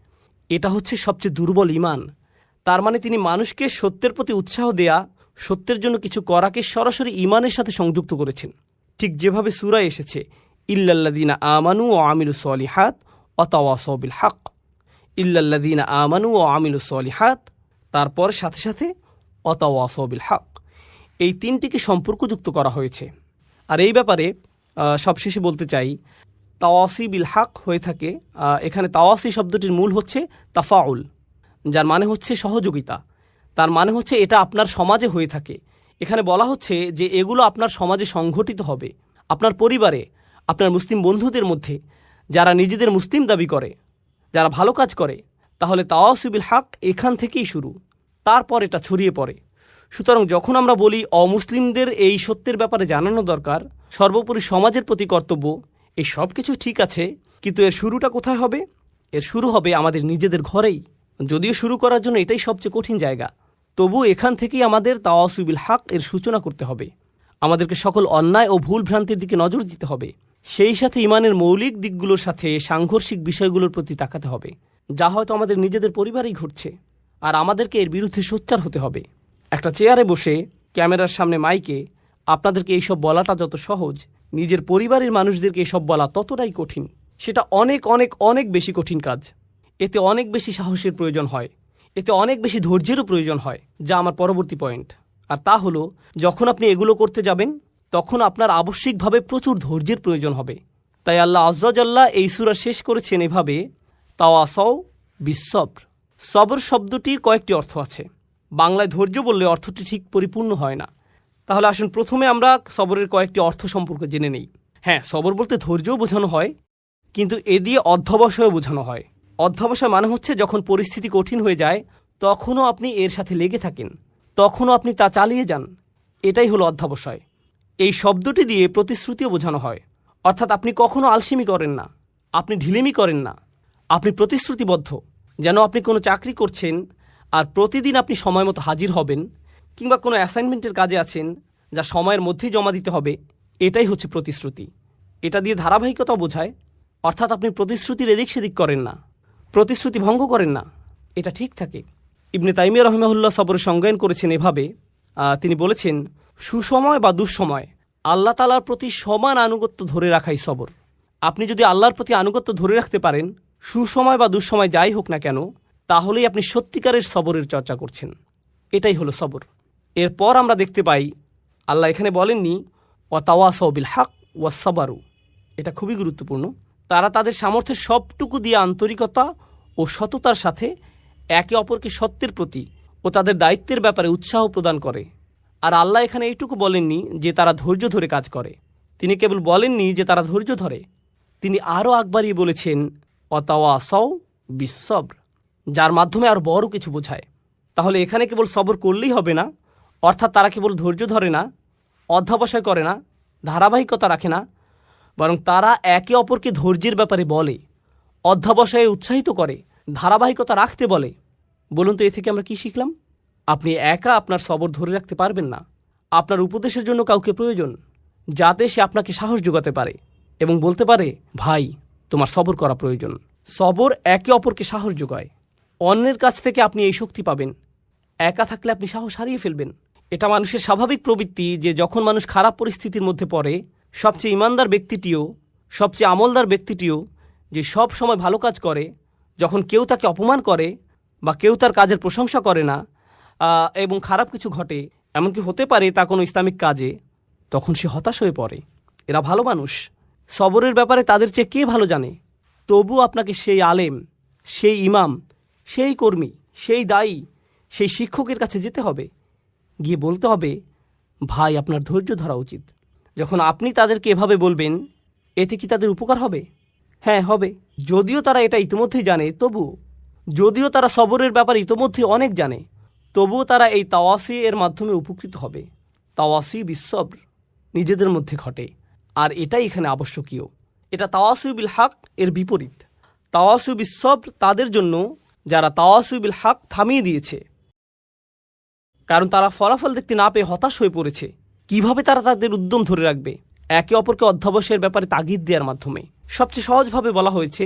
Speaker 2: এটা হচ্ছে সবচেয়ে দুর্বল ঈমান। তার মানে তিনি মানুষকে সত্যের প্রতি উৎসাহ দেয়া, সত্যের জন্য কিছু করাকে সরাসরি ঈমানের সাথে সংযুক্ত করেছেন। ঠিক যেভাবে সূরায় এসেছে, ইল্লাল্লাযীনা আমানু ওয়া আমিলুস সলিহাত ওয়া তাওয়াসাউ বিল হক। ইল্লাল্লাযীনা আমানু ওয়া আমিলুস সলিহাত, তারপর সাথে সাথে ওয়া তাওয়াসাউ বিল হক। এই তিনটিকে সম্পর্কযুক্ত করা হয়েছে। আর এই ব্যাপারে সবশেষে বলতে চাই, তাওয়াসি বিল হক হয়ে থাকে, এখানে তাওয়াসি শব্দটির মূল হচ্ছে তাফাউল, যার মানে হচ্ছে সহযোগিতা। তার মানে হচ্ছে এটা আপনার সমাজে হয়ে থাকে। এখানে বলা হচ্ছে যে এগুলো আপনার সমাজে সংঘটিত হবে, আপনার পরিবারে, আপনার মুসলিম বন্ধুদের মধ্যে, যারা নিজেদের মুসলিম দাবি করে, যারা ভালো কাজ করে। তাহলে তাওয়াসি বিল হক এখান থেকেই শুরু, তারপর এটা ছড়িয়ে পড়ে। সুতরাং যখন আমরা বলি অমুসলিমদের এই সত্যের ব্যাপারে জানানো দরকার, সর্বোপরি সমাজের প্রতি কর্তব্য, এই সব কিছু ঠিক আছে, কিন্তু এর শুরুটা কোথায় হবে? এর শুরু হবে আমাদের নিজেদের ঘরেই। যদিও শুরু করার জন্য এটাই সবচেয়ে কঠিন জায়গা, তবু এখান থেকেই আমাদের তাওয়াসুই বিল হক এর সূচনা করতে হবে। আমাদেরকে সকল অন্যায় ও ভুল ভ্রান্তির দিকে নজর দিতে হবে, সেই সাথে ইমানের মৌলিক দিকগুলোর সাথে সাংঘর্ষিক বিষয়গুলোর প্রতি তাকাতে হবে, যা হয়তো আমাদের নিজেদের পরিবারেই ঘটছে, আর আমাদেরকে এর বিরুদ্ধে সোচ্চার হতে হবে। একটা চেয়ারে বসে ক্যামেরার সামনে মাইকে আপনাদেরকে এইসব বলাটা যত সহজ, নিজের পরিবারের মানুষদেরকে এসব বলা ততটাই কঠিন। সেটা অনেক অনেক অনেক বেশি কঠিন কাজ। এতে অনেক বেশি সাহসের প্রয়োজন হয়, এতে অনেক বেশি ধৈর্যেরও প্রয়োজন হয়, যা আমার পরবর্তী পয়েন্ট। আর তা হলো, যখন আপনি এগুলো করতে যাবেন তখন আপনার আবশ্যিকভাবে প্রচুর ধৈর্যের প্রয়োজন হবে। তাই আল্লাহ আজ্জা জাল্লা এই সূরা শেষ করেছেন এভাবে, তাওয়াসাও বিসসবর। সবর শব্দটির কয়েকটি অর্থ আছে। বাংলায় ধৈর্য বললে অর্থটি ঠিক পরিপূর্ণ হয় না। তাহলে আসুন প্রথমে আমরা সবরের কয়েকটি অর্থ সম্পর্কে জেনে নেই। হ্যাঁ, সবর বলতে ধৈর্যও বোঝানো হয়, কিন্তু এ দিয়ে অধ্যবসায়ও বোঝানো হয়। অধ্যবসায় মানে হচ্ছে যখন পরিস্থিতি কঠিন হয়ে যায় তখনও আপনি এর সাথে লেগে থাকেন, তখনও আপনি তা চালিয়ে যান, এটাই হলো অধ্যবসায়। এই শব্দটি দিয়ে প্রতিশ্রুতিও বোঝানো হয়, অর্থাৎ আপনি কখনো আলসেমি করেন না, আপনি ঢিলেমি করেন না, আপনি প্রতিশ্রুতিবদ্ধ। যেন আপনি কোনো চাকরি করছেন আর প্রতিদিন আপনি সময় মতো হাজির হবেন, কিংবা কোনো অ্যাসাইনমেন্টের কাজে আছেন যা সময়ের মধ্যেই জমা দিতে হবে, এটাই হচ্ছে প্রতিশ্রুতি। এটা দিয়ে ধারাবাহিকতাও বোঝায়, অর্থাৎ আপনি প্রতিশ্রুতির এদিক সেদিক করেন না, প্রতিশ্রুতি ভঙ্গ করেন না, এটা ঠিক থাকে। ইবনে তাইমিয়া রহিমাহুল্লাহ সবরের সংজ্ঞায়ন করেছেন এভাবে, তিনি বলেছেন, সুসময় বা দুঃসময় আল্লাহ তাআলার প্রতি সমান আনুগত্য ধরে রাখাই সবর। আপনি যদি আল্লাহর প্রতি আনুগত্য ধরে রাখতে পারেন, সুসময় বা দুঃসময় যাই হোক না কেন, তাহলেই আপনি সত্যিকারের সবরের চর্চা করছেন। এটাই হলো সবর। এরপর আমরা দেখতে পাই আল্লাহ এখানে বলেননি ওয়াতাওয়াসাউ বিল হক ওয়াসসাবারু। এটা খুবই গুরুত্বপূর্ণ। তারা তাদের সামর্থ্যের সবটুকু দিয়ে আন্তরিকতা ও সততার সাথে একে অপরকে সত্যের প্রতি ও তাদের দায়িত্বের ব্যাপারে উৎসাহ প্রদান করে। আর আল্লাহ এখানে এইটুকু বলেননি যে তারা ধৈর্য ধরে কাজ করে, তিনি কেবল বলেননি যে তারা ধৈর্য ধরে, তিনি আরও আকবারিয়ে বলেছেন ওয়াতাওয়াসাউ বিসসবর, যার মাধ্যমে আর বড় কিছু বোঝায়। তাহলে এখানে কেবল সবর করলেই হবে না, অর্থাৎ তারা কেবল ধৈর্য ধরে না, অধ্যবসায় করে না, ধারাবাহিকতা রাখে না, বরং তারা একে অপরকে ধৈর্যের ব্যাপারে বলে, অধ্যবসায়ে উৎসাহিত করে, ধারাবাহিকতা রাখতে বলে। বলুন তো এ থেকে আমরা কি শিখলাম? আপনি একা আপনার সবর ধরে রাখতে পারবেন না, আপনার উপদেশের জন্য কাউকে প্রয়োজন, যাতে সে আপনাকে সাহস যোগাতে পারে এবং বলতে পারে, ভাই তোমার সবর করা প্রয়োজন। সবর একে অপরকে সাহস যোগায়। অন্যের কাছ থেকে আপনি এই শক্তি পাবেন। একা থাকলে আপনি সাহস হারিয়ে ফেলবেন। এটা মানুষের স্বাভাবিক প্রবৃত্তি যে যখন মানুষ খারাপ পরিস্থিতির মধ্যে পড়ে, সবচেয়ে ইমানদার ব্যক্তিটিও, সবচেয়ে আমলদার ব্যক্তিটিও যে সব সময় ভালো কাজ করে, যখন কেউ তাকে অপমান করে বা কেউ তার কাজের প্রশংসা করে না এবং খারাপ কিছু ঘটে, এমনকি হতে পারে তা কোনো ইসলামিক কাজে, তখন সে হতাশ হয়ে পড়ে। এরা ভালো মানুষ, সবরের ব্যাপারে তাদের চেয়ে কে ভালো জানে? তবু আপনাকে সেই আলেম, সেই ইমাম, সেই কর্মী, সেই দায়ী, সেই শিক্ষকের কাছে যেতে হবে, গিয়ে বলতে হবে, ভাই আপনার ধৈর্য ধরা উচিত। যখন আপনি তাদেরকে এভাবে বলবেন, এতে কি তাদের উপকার হবে? হ্যাঁ, হবে। যদিও তারা এটা ইতিমধ্যেই জানে, তবু যদিও তারা সবরের ব্যাপারে ইতিমধ্যেই অনেক জানে, তবুও তারা এই তাওয়াসি এর মাধ্যমে উপকৃত হবে। তাওয়াসি বিসসবর নিজেদের মধ্যে ঘটে, আর এটাই এখানে আবশ্যকীয়। এটা তাওয়াসি বিল হক এর বিপরীত। তাওয়াসি বিসসবর তাদের জন্য যারা তাওয়াসি বিল হক থামিয়ে দিয়েছে, কারণ তারা ফলাফল দেখতে না পেয়ে হতাশ হয়ে পড়েছে। কিভাবে তারা তাদের উদ্যম ধরে রাখবে? একে অপরকে অধ্যবসায়ের ব্যাপারে তাগিদ দেওয়ার মাধ্যমে। সবচেয়ে সহজভাবে বলা হয়েছে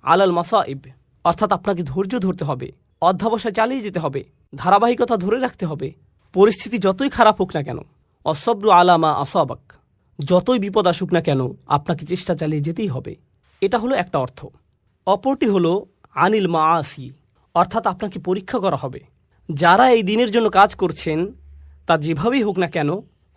Speaker 2: আলাল মাসাইব, অর্থাৎ আপনাকে ধৈর্য ধরতে হবে, অধ্যবসায় চালিয়ে যেতে হবে, ধারাবাহিকতা ধরে রাখতে হবে, পরিস্থিতি যতই খারাপ হোক না কেন। অসব্রু আলামা আসাবাক, যতই বিপদ আসুক না কেন আপনাকে চেষ্টা চালিয়ে যেতেই হবে। এটা হলো একটা অর্থ। অপরটি হলো আনিল মাআসি, অর্থাৎ আপনাকে পরীক্ষা করা হবে। যারা এই দিনের জন্য কাজ করছেন, তা যেভাবেই হোক না কেন,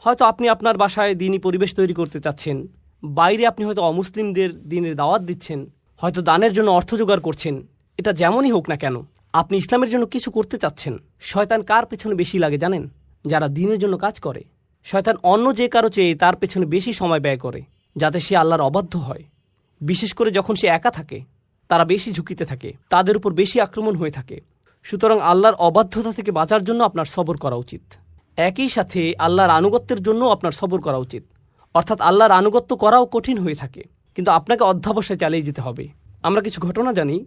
Speaker 2: হয়তো আপনি আপনার বাসায় দিনই পরিবেশ তৈরি করতে চাচ্ছেন, বাইরে আপনি হয়তো অমুসলিমদের দিনের দাওয়াত দিচ্ছেন, হয়তো দানের জন্য অর্থ জোগাড় করছেন, এটা যেমনই হোক না কেন আপনি ইসলামের জন্য কিছু করতে চাচ্ছেন। শয়তান কার পেছনে বেশি লাগে জানেন? যারা দিনের জন্য কাজ করে। শয়তান অন্য যে কারো চেয়ে তার পেছনে বেশি সময় ব্যয় করে, যাতে সে আল্লাহর অবাধ্য হয়। বিশেষ করে যখন সে একা থাকে, তারা বেশি ঝুঁকিতে থাকে, তাদের উপর বেশি আক্রমণ হয়ে থাকে। সুতরাং আল্লাহর অবাধ্যতা থেকে বাঁচার জন্য আপনার সবর করা উচিত। একই সাথে আল্লাহর আনুগত্যের জন্য আপনার সবর করা উচিত। অর্থাৎ আল্লাহর আনুগত্য করাও কঠিন হয়ে থাকে, কিন্তু আপনাকে অধ্যবসায় চালিয়ে যেতে হবে। আমরা কিছু ঘটনা জানি,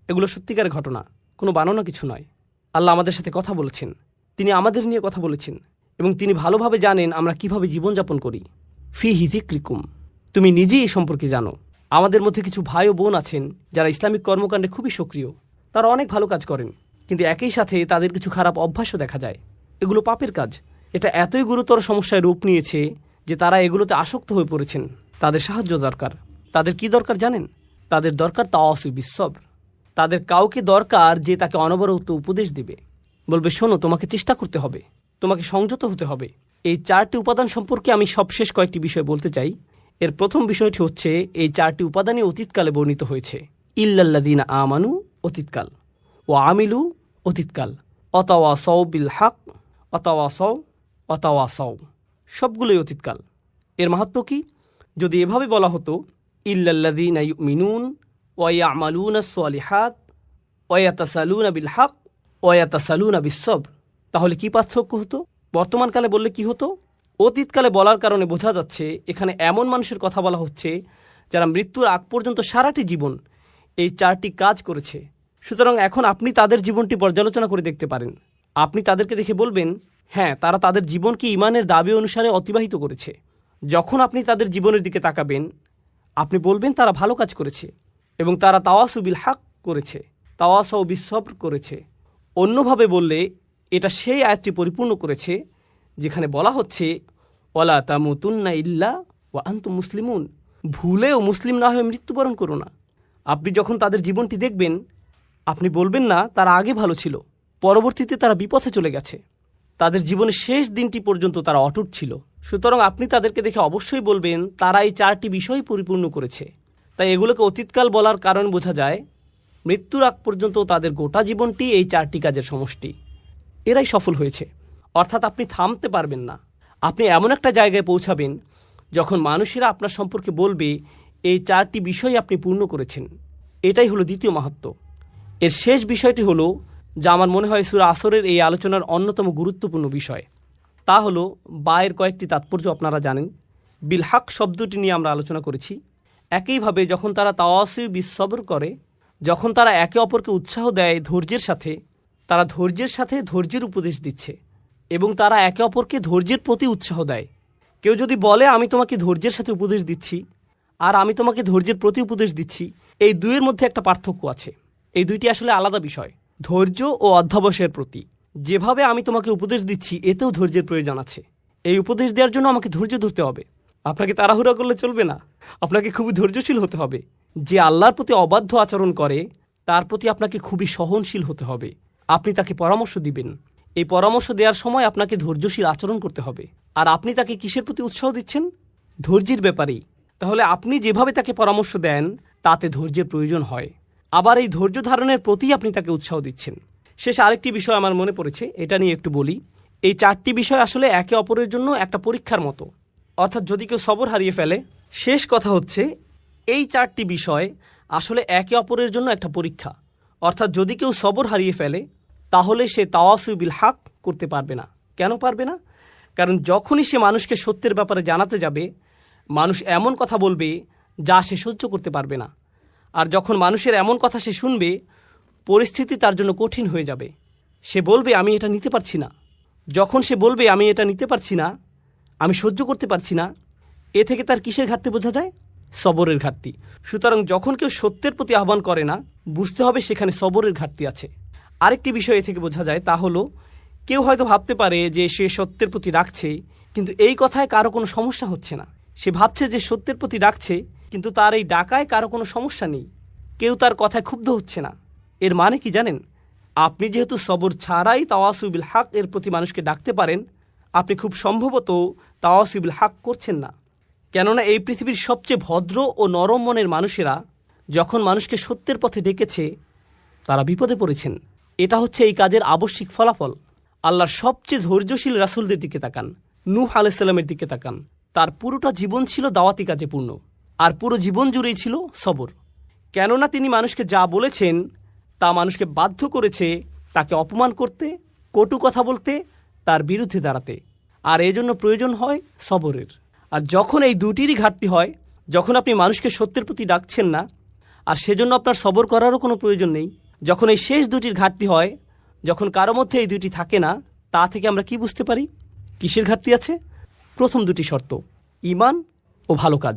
Speaker 2: এগুলো সত্যিকারের ঘটনা, কোনো বানানো কিছু নয়। আল্লাহ আমাদের সাথে কথা বলেছেন, তিনি আমাদের নিয়ে কথা বলেছেন, এবং তিনি ভালোভাবে জানেন আমরা কিভাবে জীবনযাপন করি। ফি হিযিক্রিকুম, তুমি নিজেই এই সম্পর্কে জানো। আমাদের মধ্যে কিছু ভাই ও বোন আছেন যারা ইসলামিক কর্মকাণ্ডে খুবই সক্রিয়, তারা অনেক ভালো কাজ করেন, কিন্তু একই সাথে তাদের কিছু খারাপ অভ্যাসও দেখা যায়। এগুলো পাপের কাজ। এটা এতই গুরুতর সমস্যায় রূপ নিয়েছে যে তারা এগুলোতে আসক্ত হয়ে পড়েছেন। তাদের সাহায্য দরকার। তাদের কি দরকার জানেন? তাদের দরকার তাওয়াসু বিসসবর। তাদের কাউকে দরকার যে তাকে অনবরত উপদেশ দেবে, বলবে শোনো, তোমাকে চেষ্টা করতে হবে, তোমাকে সংযত হতে হবে। এই 4টি উপাদান সম্পর্কে আমি সবশেষ কয়েকটি বিষয় বলতে চাই। এর প্রথম বিষয়টি হচ্ছে, এই 4টি উপাদানই অতীতকালে বর্ণিত হয়েছে। ইল্লাল্লাযীনা আমানু অতীতকাল, ও আমিলু অতীতকাল, অতাওয়াসাউ বিল হক, অতাওয়াসাউ সবগুলোই অতীতকাল। এর মাহাত্ম্য কি? যদি এভাবে বলা হতো ইল্লাল্লাযীনা ইউমিনুন ওয়া ইয়ামালুনাস সালিহাত ওয়া ইয়াতাসালুনা বিল হক ওয়া ইয়াতাসালুনা বিস-সবর, তাহলে কি পার্থক্য হতো? বর্তমানকালে বললে কি হতো? অতীতকালে বলার কারণে বোঝা যাচ্ছে এখানে এমন মানুষের কথা বলা হচ্ছে যারা মৃত্যুর আগ পর্যন্ত সারাটি জীবন এই 4টি কাজ করেছে। সুতরাং এখন আপনি তাদের জীবনটি পর্যালোচনা করে দেখতে পারেন। আপনি তাদেরকে দেখে বলবেন, হ্যাঁ, তারা তাদের জীবনকে ঈমানের দাবি অনুসারে অতিবাহিত করেছে। যখন আপনি তাদের জীবনের দিকে তাকাবেন, আপনি বলবেন তারা ভালো কাজ করেছে এবং তারা তাওয়াসু বিল হক করেছে, তাওয়াসাউ বিস-সবর করেছে। অন্যভাবে বললে এটা সেই আয়াতটি পরিপূর্ণ করেছে যেখানে বলা হচ্ছে ওয়ালা তামুতুন্না ইল্লা ওয়া আনতুম মুসলিমুন, ভুলেও মুসলিম না হয়ে মৃত্যুবরণ করো না। আপনি যখন তাদের জীবনটি দেখবেন, আপনি বলবেন না তারা আগে ভালো ছিল, পরবর্তীতে তারা বিপথে চলে গেছে, তাদের জীবনের শেষ দিনটি পর্যন্ত তারা অটুট ছিল। সুতরাং আপনি তাদেরকে দেখে অবশ্যই বলবেন তারা এই 4টি বিষয় পরিপূর্ণ করেছে। তাই এগুলোকে অতীতকাল বলার কারণ বোঝা যায় মৃত্যুর আগ পর্যন্ত তাদের গোটা জীবনটি এই 4টি কাজের সমষ্টি। এরাই সফল হয়েছে। অর্থাৎ আপনি থামতে পারবেন না। আপনি এমন একটা জায়গায় পৌঁছাবেন যখন মানুষেরা আপনার সম্পর্কে বলবে এই 4টি বিষয় আপনি পূর্ণ করেছেন। এটাই হলো দ্বিতীয় মাহাত্ম্য। এর শেষ বিষয়টি হলো, যা আমার মনে হয় সূরা আসরের এই আলোচনার অন্যতম গুরুত্বপূর্ণ বিষয়, তা হলো বায়ের কয়েকটি তাৎপর্য আপনারা জানেন। বিল হক শব্দটি নিয়ে আমরা আলোচনা করেছি। একইভাবে যখন তারা তাওয়াসু বিস-সবর করে, যখন তারা একে অপরকে উৎসাহ দেয় ধৈর্যের সাথে, তারা ধৈর্যের সাথে ধৈর্যের উপদেশ দিচ্ছে এবং তারা একে অপরকে ধৈর্যের প্রতি উৎসাহ দেয়। কেউ যদি বলে আমি তোমাকে ধৈর্যের সাথে উপদেশ দিচ্ছি আর আমি তোমাকে ধৈর্যের প্রতি উপদেশ দিচ্ছি, এই দুইয়ের মধ্যে একটা পার্থক্য আছে। এই দুইটি আসলে আলাদা বিষয়। ধৈর্য ও অধ্যাবসায়ের প্রতি, যেভাবে আমি তোমাকে উপদেশ দিচ্ছি এতেও ধৈর্যের প্রয়োজন আছে। এই উপদেশ দেওয়ার জন্য আমাকে ধৈর্য ধরতে হবে। আপনাকে তাড়াহুড়া করলে চলবে না, আপনাকে খুবই ধৈর্যশীল হতে হবে। যে আল্লাহর প্রতি অবাধ্য আচরণ করে তার প্রতি আপনাকে খুবই সহনশীল হতে হবে। আপনি তাকে পরামর্শ দিবেন, এই পরামর্শ দেওয়ার সময় আপনাকে ধৈর্যশীল আচরণ করতে হবে। আর আপনি তাকে কিসের প্রতি উৎসাহ দিচ্ছেন? ধৈর্যের ব্যাপারেই। তাহলে আপনি যেভাবে তাকে পরামর্শ দেন তাতে ধৈর্যের প্রয়োজন হয়। আবার এই ধৈর্য ধারণের প্রতি আপনি তাকে উৎসাহ দিচ্ছেন। শেষ আরেকটি বিষয় আমার মনে পড়েছে, এটা নিয়ে একটু বলি। এই 4টি বিষয় আসলে একে অপরের জন্য একটা পরীক্ষার মতো। অর্থাৎ যদি কেউ সবর হারিয়ে ফেলে, শেষ কথা হচ্ছে এই 4টি বিষয় আসলে একে অপরের জন্য একটা পরীক্ষা। অর্থাৎ যদি কেউ সবর হারিয়ে ফেলে তাহলে সে তাওয়াসু বিল হক করতে পারবে না। কেন পারবে না? কারণ যখনই সে মানুষকে সত্যের ব্যাপারে জানাতে যাবে, মানুষ এমন কথা বলবে যা সে সহ্য করতে পারবে না। আর যখন মানুষের এমন কথা সে শুনবে, পরিস্থিতি তার জন্য কঠিন হয়ে যাবে। সে বলবে আমি এটা নিতে পারছি না। যখন সে বলবে আমি এটা নিতে পারছি না, আমি সহ্য করতে পারছি না, এ থেকে তার কিসের ঘাটতি বোঝা যায়? সবরের ঘাটতি। সুতরাং যখন কেউ সত্যের প্রতি আহ্বান করে না, বুঝতে হবে সেখানে সবরের ঘাটতি আছে। আরেকটি বিষয় এ থেকে বোঝা যায়, তা হলো কেউ হয়তো ভাবতে পারে যে সে সত্যের প্রতি ডাকছে, কিন্তু এই কথায় কারো কোনো সমস্যা হচ্ছে না। সে ভাবছে যে সত্যের প্রতি ডাকছে, কিন্তু তার এই ডাকায় কারো কোনো সমস্যা নেই, কেউ তার কথায় ক্ষুব্ধ হচ্ছে না। এর মানে কি জানেন? আপনি যেহেতু সবর ছাড়াই তাওয়াসু বিল হক এর প্রতি মানুষকে ডাকতে পারেন, আপনি খুব সম্ভবত তাওয়াসু বিল হক করছেন না। কেননা এই পৃথিবীর সবচেয়ে ভদ্র ও নরম মনের মানুষেরা যখন মানুষকে সত্যের পথে ডেকেছে, তারা বিপদে পড়েছেন। এটা হচ্ছে এই কাজের আবশ্যিক ফলাফল। আল্লাহর সবচেয়ে ধৈর্যশীল রাসূলদের দিকে তাকান, নূহ আলাইহিস সালামের দিকে তাকান। তার পুরোটা জীবন ছিল দাওয়াতি কাজে পূর্ণ, আর পুরো জীবন জুড়েই ছিল সবর। কেননা তিনি মানুষকে যা বলেছেন তা মানুষকে বাধ্য করেছে তাকে অপমান করতে, কটু কথা বলতে, তার বিরুদ্ধে দাঁড়াতে। আর এজন্য প্রয়োজন হয় সবরের। আর যখন এই দুটিরই ঘাটতি হয়, যখন আপনি মানুষকে সত্যের প্রতি ডাকছেন না, আর সেজন্য আপনার সবর করারও কোনো প্রয়োজন নেই, যখন এই শেষ দুটির ঘাটতি হয়, যখন কারো মধ্যে এই দুটি থাকে না, তা থেকে আমরা কি বুঝতে পারি কিসের ঘাটতি আছে? প্রথম দুটি শর্ত, ঈমান ও ভালো কাজ।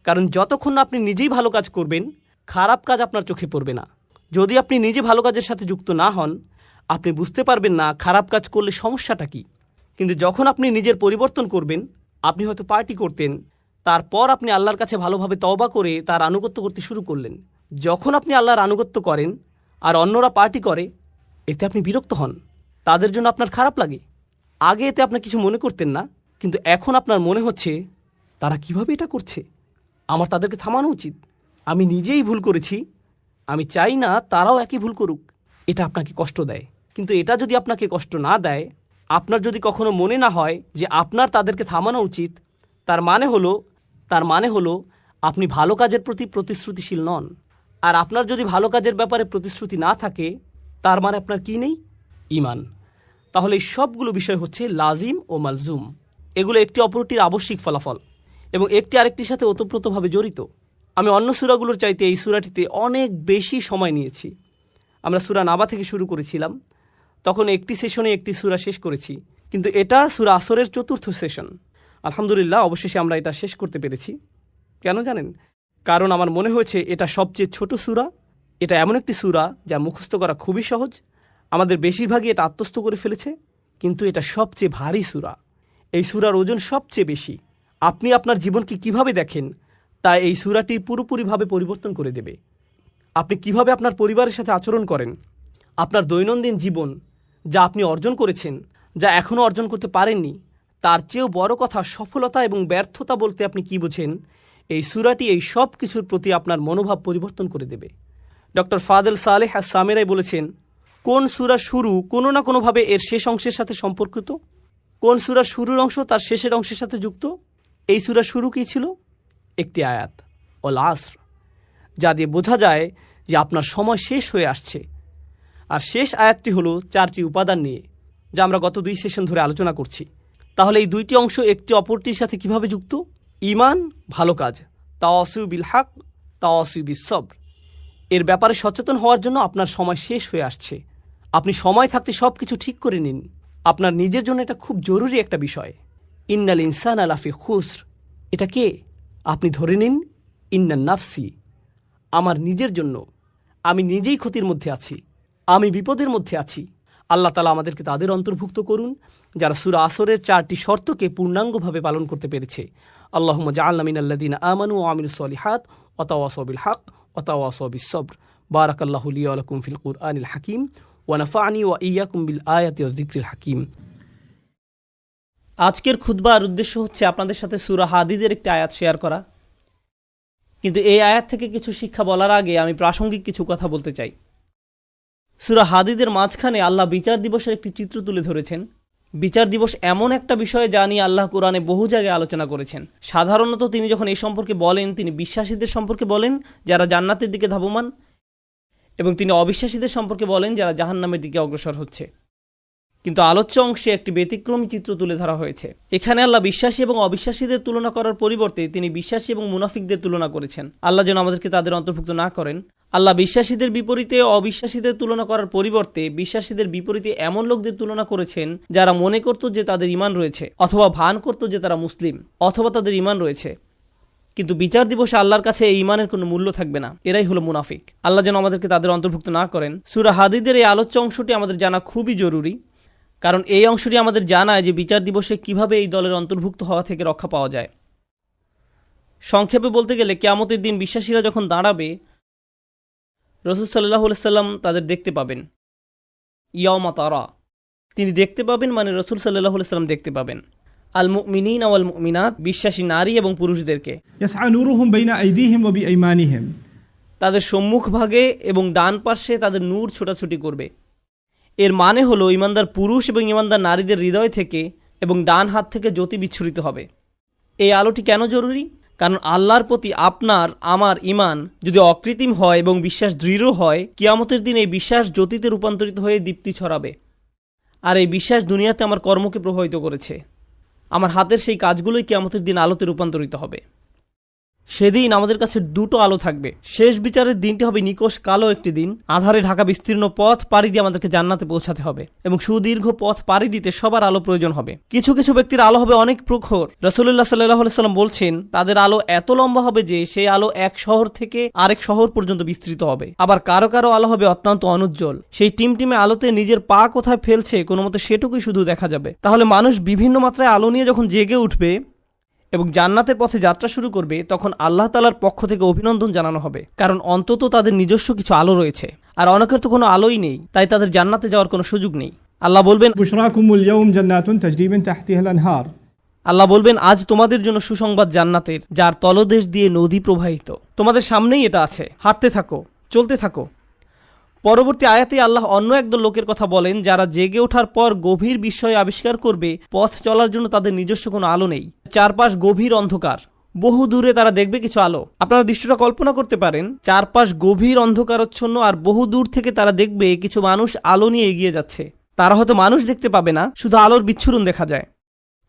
Speaker 2: কারণ যতক্ষণ না আপনি নিজেই ভালো কাজ করবেন, খারাপ কাজ আপনার চোখে পড়বে না। যদি আপনি নিজে ভালো কাজের সাথে যুক্ত না হন, আপনি বুঝতে পারবেন না খারাপ কাজ করলে সমস্যাটা কী। কিন্তু যখন আপনি নিজের পরিবর্তন করবেন, আপনি হয়তো পার্টি করতেন, তারপর আপনি আল্লাহর কাছে ভালোভাবে তওবা করে তার আনুগত্য করতে শুরু করলেন। যখন আপনি আল্লাহর আনুগত্য করেন আর অন্যরা পার্টি করে, এতে আপনি বিরক্ত হন, তাদের জন্য আপনার খারাপ লাগে। আগে এতে আপনার কিছু মনে করতেন না, কিন্তু এখন আপনার মনে হচ্ছে তারা কিভাবে এটা করছে, আমার তাদেরকে থামানো উচিত, আমি নিজেই ভুল করেছি, আমি চাই না তারাও একই ভুল করুক। এটা আপনাকে কষ্ট দেয়। কিন্তু এটা যদি আপনাকে কষ্ট না দেয়, আপনার যদি কখনো মনে না হয় যে আপনার তাদেরকে থামানো উচিত, তার মানে হলো আপনি ভালো কাজের প্রতি প্রতিশ্রুতিশীল নন। আর আপনার যদি ভালো কাজের ব্যাপারে প্রতিশ্রুতি না থাকে, তার মানে আপনার কি নেই? ঈমান। তাহলে এই সবগুলো বিষয় হচ্ছে লাজিম ও মালজুম। এগুলো একটি অপরটির আবশ্যিক ফলাফল এবং একটি আরেকটির সাথে ওতপ্রোতভাবে জড়িত। আমি অন্য সূরাগুলোর চাইতে এই সূরাটিতে অনেক বেশি সময় নিয়েছি। আমরা সূরা নাবা থেকে শুরু করেছিলাম, তখন একটি সেশনে একটি সূরা শেষ করেছি, কিন্তু এটা সূরা আসরের চতুর্থ সেশন। আলহামদুলিল্লাহ, অবশেষে আমরা এটা শেষ করতে পেরেছি। কেন জানেন? কারণ আমার মনে হয়েছে এটা সবচেয়ে ছোট সূরা। এটা এমন একটি সূরা যা মুখস্থ করা খুবই সহজ। আমাদের বেশিরভাগই এটা আত্মস্থ করে ফেলেছে, কিন্তু এটা সবচেয়ে ভারী সূরা। এই সূরার ওজন সবচেয়ে বেশি। আপনি আপনার জীবনকে কিভাবে দেখেন তা এই সূরাটি পুরোপুরিভাবে পরিবর্তন করে দেবে। আপনি কিভাবে আপনার পরিবারের সাথে আচরণ করেন, আপনার দৈনন্দিন জীবন, যা আপনি অর্জন করেছেন, যা এখনও অর্জন করতে পারেননি, তার চেয়েও বড় কথা সফলতা এবং ব্যর্থতা বলতে আপনি কি বোঝেন, এই সূরাটি এই সব কিছুর প্রতি আপনার মনোভাব পরিবর্তন করে দেবে। ডক্টর ফাদেল সালেহ আস-সামেরাই বলেছেন, কোন সূরা শুরু কোনো না কোনোভাবে এর শেষ অংশের সাথে সম্পর্কিত। কোন সূরার শুরুর অংশ তার শেষের অংশের সাথে যুক্ত? এই সূরার শুরু কী ছিল? একটি আয়াত, ওয়াল আসর, যা দিয়ে বোঝা যায় যে আপনার সময় শেষ হয়ে আসছে। আর শেষ আয়াতটি হলো 4টি উপাদান নিয়ে, যা আমরা গত 2 সেশন ধরে আলোচনা করছি। তাহলে এই দুইটি অংশ একটি অপরটির সাথে কিভাবে যুক্ত? ঈমান, ভালো কাজ, তাওয়াসিউ বিল হক, তাওয়াসিউ বিস সবর। এর ব্যাপারে সচেতন হওয়ার জন্য আপনার সময় শেষ হয়ে আসছে। আপনি সময় থাকতে সব কিছু ঠিক করে নিন। আপনার নিজের জন্য এটা খুব জরুরি একটা বিষয়। ইন্নাল ইনসানা লাফি খুসর, এটা কে? আপনি ধরে নিন, ইন্নান নাফসি, আমার নিজের জন্য। আমি নিজেই ক্ষতির মধ্যে আছি, আমি বিপদের মধ্যে আছি। আল্লাহ তাআলা আমাদেরকে তাদের অন্তর্ভুক্ত করুন যারা সূরা আসরের 4টি শর্তকে পূর্ণাঙ্গভাবে পালন করতে পেরেছে। আল্লাহুম্মা জাআলনা মিনাল্লাযিনা আমানু ওয়া আমিলুস সলিহাত ওয়া তাওয়াসাউ বিল হক ওয়া তাওয়াসাউ বিস সবর। বারাকাল্লাহু লি ওয়া লাকুম ফিল কুরআনিল হাকীম ওয়া নাফা'নি ওয়া ইয়্যাকুম বিল আয়াতি ওয়াজ যিকরিল হাকীম।
Speaker 1: আজকের খুতবার উদ্দেশ্য হচ্ছে আপনাদের সাথে সূরা হাদীদের একটি আয়াত শেয়ার করা। কিন্তু এই আয়াত থেকে কিছু শিক্ষা বলার আগে আমি প্রাসঙ্গিক কিছু কথা বলতে চাই। সূরা হাদীদের মাঝখানে আল্লাহ বিচার দিবসের একটি চিত্র তুলে ধরেছেন। বিচার দিবস এমন একটা বিষয় যা নিয়ে আল্লাহ কোরআনে বহু জায়গায় আলোচনা করেছেন। সাধারণত তিনি যখন এই সম্পর্কে বলেন, তিনি বিশ্বাসীদের সম্পর্কে বলেন যারা জান্নাতের দিকে ধাবমান, এবং তিনি অবিশ্বাসীদের সম্পর্কে বলেন যারা জাহান্নামের দিকে অগ্রসর হচ্ছে। কিন্তু আলোচ্য অংশে একটি ব্যতিক্রমী চিত্র তুলে ধরা হয়েছে। এখানে আল্লাহ বিশ্বাসী এবং অবিশ্বাসীদের তুলনা করার পরিবর্তে তিনি বিশ্বাসী এবং মুনাফিকদের তুলনা করেছেন। আল্লাহ যেন আমাদেরকে তাদের অন্তর্ভুক্ত না করেন। আল্লাহ বিশ্বাসীদের বিপরীতে অবিশ্বাসীদের তুলনা করার পরিবর্তে বিশ্বাসীদের বিপরীতে এমন লোকদের তুলনা করেছেন যারা মনে করত যে তাদের ঈমান রয়েছে, অথবা ভান করত যে তারা মুসলিম, অথবা তাদের ঈমান রয়েছে, কিন্তু বিচার দিবসে আল্লাহর কাছে এই ঈমানের কোনো মূল্য থাকবে না। এরাই হলো মুনাফিক। আল্লাহ যেন আমাদেরকে তাদের অন্তর্ভুক্ত না করেন। সূরা হাদীদের এই আলোচ্য অংশটি আমাদের জানা খুবই জরুরি, কারণ এই অংশটি আমাদের জানায় যে বিচার দিবসে কিভাবে এই দলের অন্তর্ভুক্ত হওয়া থেকে রক্ষা পাওয়া যায়। সংক্ষেপে বলতে গেলে কিয়ামতের দিন বিশ্বাসীরা যখন দাঁড়াবে, রাসূল সাল্লাল্লাহু আলাইহি সাল্লাম তাদের দেখতে পাবেন। ইয়াওমা তারা, তিনি দেখতে পাবেন মানে রাসূল সাল্লাল্লাহু আলাইহি সাল্লাম দেখতে পাবেন আল মুমিনিন ওয়াল মুমিনাত, বিশ্বাসী নারী এবং পুরুষদেরকে।
Speaker 3: ইয়াসআ নূরুহুম বাইনা আইদিহিম ওয়া বিআইমানিহিম,
Speaker 1: তাদের সম্মুখ ভাগে এবং ডান পাশে তাদের নূর ছোটাছুটি করবে। এর মানে হলো ঈমানদার পুরুষ এবং ঈমানদার নারীদের হৃদয় থেকে এবং ডান হাত থেকে জ্যোতি বিচ্ছুরিত হবে। এই আলোটি কেন জরুরি? কারণ আল্লাহর প্রতি আপনার আমার ঈমান যদি অকৃত্রিম হয় এবং বিশ্বাস দৃঢ় হয়, কিয়ামতের দিন এই বিশ্বাস জ্যোতিতে রূপান্তরিত হয়ে দীপ্তি ছড়াবে। আর এই বিশ্বাস দুনিয়াতে আমার কর্মকে প্রভাবিত করেছে। আমার হাতের সেই কাজগুলোই কিয়ামতের দিন আলোতে রূপান্তরিত হবে। সেদিন আমাদের কাছে দুটো আলো থাকবে। শেষ বিচারের দিনটি হবে নিকষ কালো একটি দিন। আধারে ঢাকা বিস্তীর্ণ পথ পাড়ি দিয়ে আমাদেরকে জান্নাতে পৌঁছাতে হবে এবং সুদীর্ঘ পথ পাড়ি দিতে সবার আলো প্রয়োজন হবে। কিছু কিছু ব্যক্তির আলো হবে অনেক প্রখর। রাসূলুল্লাহ সাল্লাল্লাহু আলাইহি সাল্লাম বলছেন তাদের আলো এত লম্বা হবে যে সেই আলো এক শহর থেকে আরেক শহর পর্যন্ত বিস্তৃত হবে। আবার কারো কারো আলো হবে অত্যন্ত অনুজ্জ্বল। সেই টিমটিমে আলোতে নিজের পা কোথায় ফেলছে কোনো মতে সেটুকুই শুধু দেখা যাবে। তাহলে মানুষ বিভিন্ন মাত্রায় আলো নিয়ে যখন জেগে উঠবে এবং জান্নাতের পথে যাত্রা শুরু করবে, তখন আল্লাহ তাআলার পক্ষ থেকে অভিনন্দন জানানো হবে, কারণ অন্তত তাদের নিজস্ব কিছু আলো রয়েছে। আর অনেকের তো কোনো আলোই নেই, তাই তাদের জান্নাতে যাওয়ার কোনো সুযোগ নেই। আল্লাহ বলবেন,
Speaker 3: بشراكم اليوم جنات تجري من تحتها الأنهار
Speaker 1: আল্লাহ বলবেন, আজ তোমাদের জন্য সুসংবাদ জান্নাতের, যার তলদেশ দিয়ে নদী প্রবাহিত। তোমাদের সামনেই এটা আছে, হাঁটতে থাকো, চলতে থাকো। পরবর্তী আয়াতে আল্লাহ অন্য একদল লোকের কথা বলেন যারা জেগে ওঠার পর গভীর বিস্ময় আবিষ্কার করবে পথ চলার জন্য তাদের নিজস্ব কোনো আলো নেই। চারপাশ গভীর অন্ধকার, বহু দূরে তারা দেখবে কিছু আলো। আপনারা দৃশ্যটা কল্পনা করতে পারেন, চারপাশ গভীর অন্ধকারচ্ছন্ন আর বহু দূর থেকে তারা দেখবে কিছু মানুষ আলো নিয়ে এগিয়ে যাচ্ছে। তারা হয়তো মানুষ দেখতে পাবে না, শুধু আলোর বিচ্ছুরণ দেখা যায়।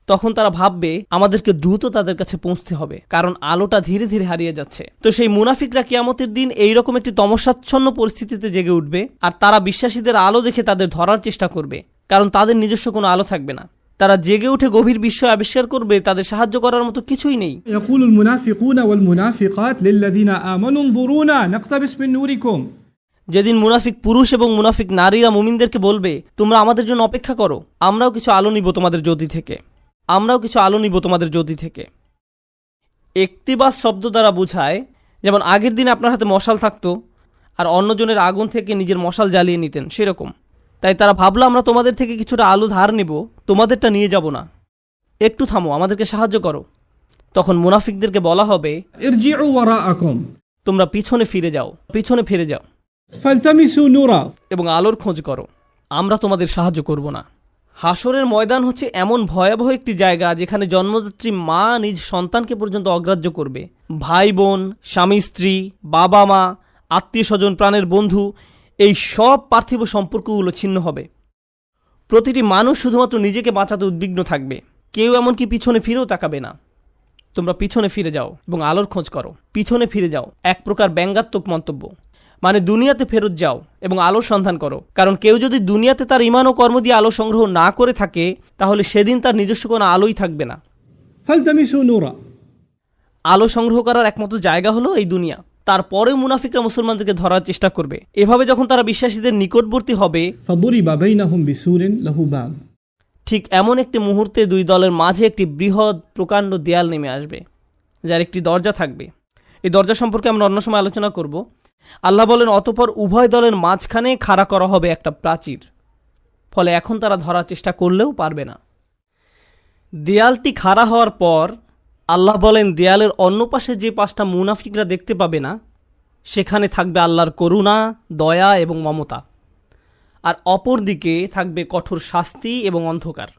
Speaker 1: তখন তারা ভাববে আমাদেরকে দ্রুত তাদের কাছে পৌঁছতে হবে, কারণ আলোটা ধীরে ধীরে হারিয়ে যাচ্ছে। তো সেই মুনাফিকরা কিয়ামতের দিন এইরকম একটি তমসাচ্ছন্ন পরিস্থিতিতে জেগে উঠবে, আর তারা বিশ্বাসীদের আলো দেখে তাদের ধরার চেষ্টা করবে, কারণ তাদের নিজস্ব কোনো আলো থাকবে না। তারা জেগে উঠে গভীর বিস্ময় আবিষ্কার করবে তাদের সাহায্য করার মতো কিছুই নেই।
Speaker 3: يقول المنافقون والمنافقات للذين آمنوا انظرونا نقتبس من نوركم
Speaker 1: যেদিন মুনাফিক পুরুষ এবং মুনাফিক নারীরা মুমিনদেরকে বলবে, তোমরা আমাদের জন্য অপেক্ষা করো, আমরাও কিছু আলো নিব তোমাদের জ্যোতি থেকে, আমরাও কিছু আলো নিব তোমাদের জ্যোতি থেকে। ইকতিবাস শব্দ দ্বারা বোঝায়, যেমন আগের দিনে আপনার হাতে মশাল থাকতো আর অন্যজনের আগুন থেকে নিজের মশাল জ্বালিয়ে নিতেন, সেরকম। তাই তারা ভাবলো আমরা তোমাদের থেকে কিছুটা আলো ধার নেব, তোমাদেরটা নিয়ে যাব না, একটু থামো, আমাদেরকে সাহায্য করো। তখন মুনাফিকদেরকে বলা হবে,
Speaker 3: ارجعوا وراءكم
Speaker 1: তোমরা পিছনে ফিরে যাও, পিছনে ফিরে যাও
Speaker 3: فالتمسوا نورا
Speaker 1: এবং আলোর খোঁজ করো, আমরা তোমাদের সাহায্য করব না। হাসরের ময়দান হচ্ছে এমন ভয়াবহ একটি জায়গা যেখানে জন্মদাত্রী মা নিজ সন্তানকে পর্যন্ত অগ্রাহ্য করবে। ভাই বোন, স্বামী স্ত্রী, বাবা মা, আত্মীয় স্বজন, প্রাণের বন্ধু, এই সব পার্থিব সম্পর্কগুলো ছিন্ন হবে। প্রতিটি মানুষ শুধুমাত্র নিজেকে বাঁচাতে উদ্বিগ্ন থাকবে, কেউ এমনকি পিছনে ফিরেও তাকাবে না। তোমরা পিছনে ফিরে যাও এবং আলোর খোঁজ করো, পিছনে ফিরে যাও এক প্রকার ব্যঙ্গাত্মক মন্তব্য, মানে দুনিয়াতে ফেরত যাও এবং আলোর সন্ধান করো। কারণ কেউ যদি দুনিয়াতে তার ঈমান ও কর্ম দিয়ে আলো সংগ্রহ না করে থাকে, তাহলে সেদিন তার নিজস্ব কোনো আলোই থাকবে না।
Speaker 3: فالتمسوا نورا
Speaker 1: আলো সংগ্রহ করার একমাত্র জায়গা হলো এই দুনিয়া। তারপরেও মুনাফিকরা মুসলমানদেরকে ধরার চেষ্টা করবে। এভাবে যখন তারা বিশ্বাসীদের নিকটবর্তী হবে,
Speaker 3: فضرب بينهم بسور له باب
Speaker 1: ঠিক এমন একটি মুহূর্তে দুই দলের মাঝে একটি বৃহৎ প্রকাণ্ড দেয়াল নেমে আসবে, যার একটি দরজা থাকবে। এই দরজা সম্পর্কে আমরা অন্য সময় আলোচনা করব। আল্লাহ বলেন, অতঃপর উভয় দলের মাঝখানে খাড়া করা হবে একটা প্রাচীর, ফলে এখন তারা ধরার চেষ্টা করলেও পারবে না। দেয়ালটি খাড়া হওয়ার পর আল্লাহ বলেন, দেয়ালের অন্য পাশে যে পাঁচটা মুনাফিকরা দেখতে পাবে না, সেখানে থাকবে আল্লাহর করুণা, দয়া এবং মমতা, আর অপর দিকে থাকবে কঠোর শাস্তি এবং অন্ধকার,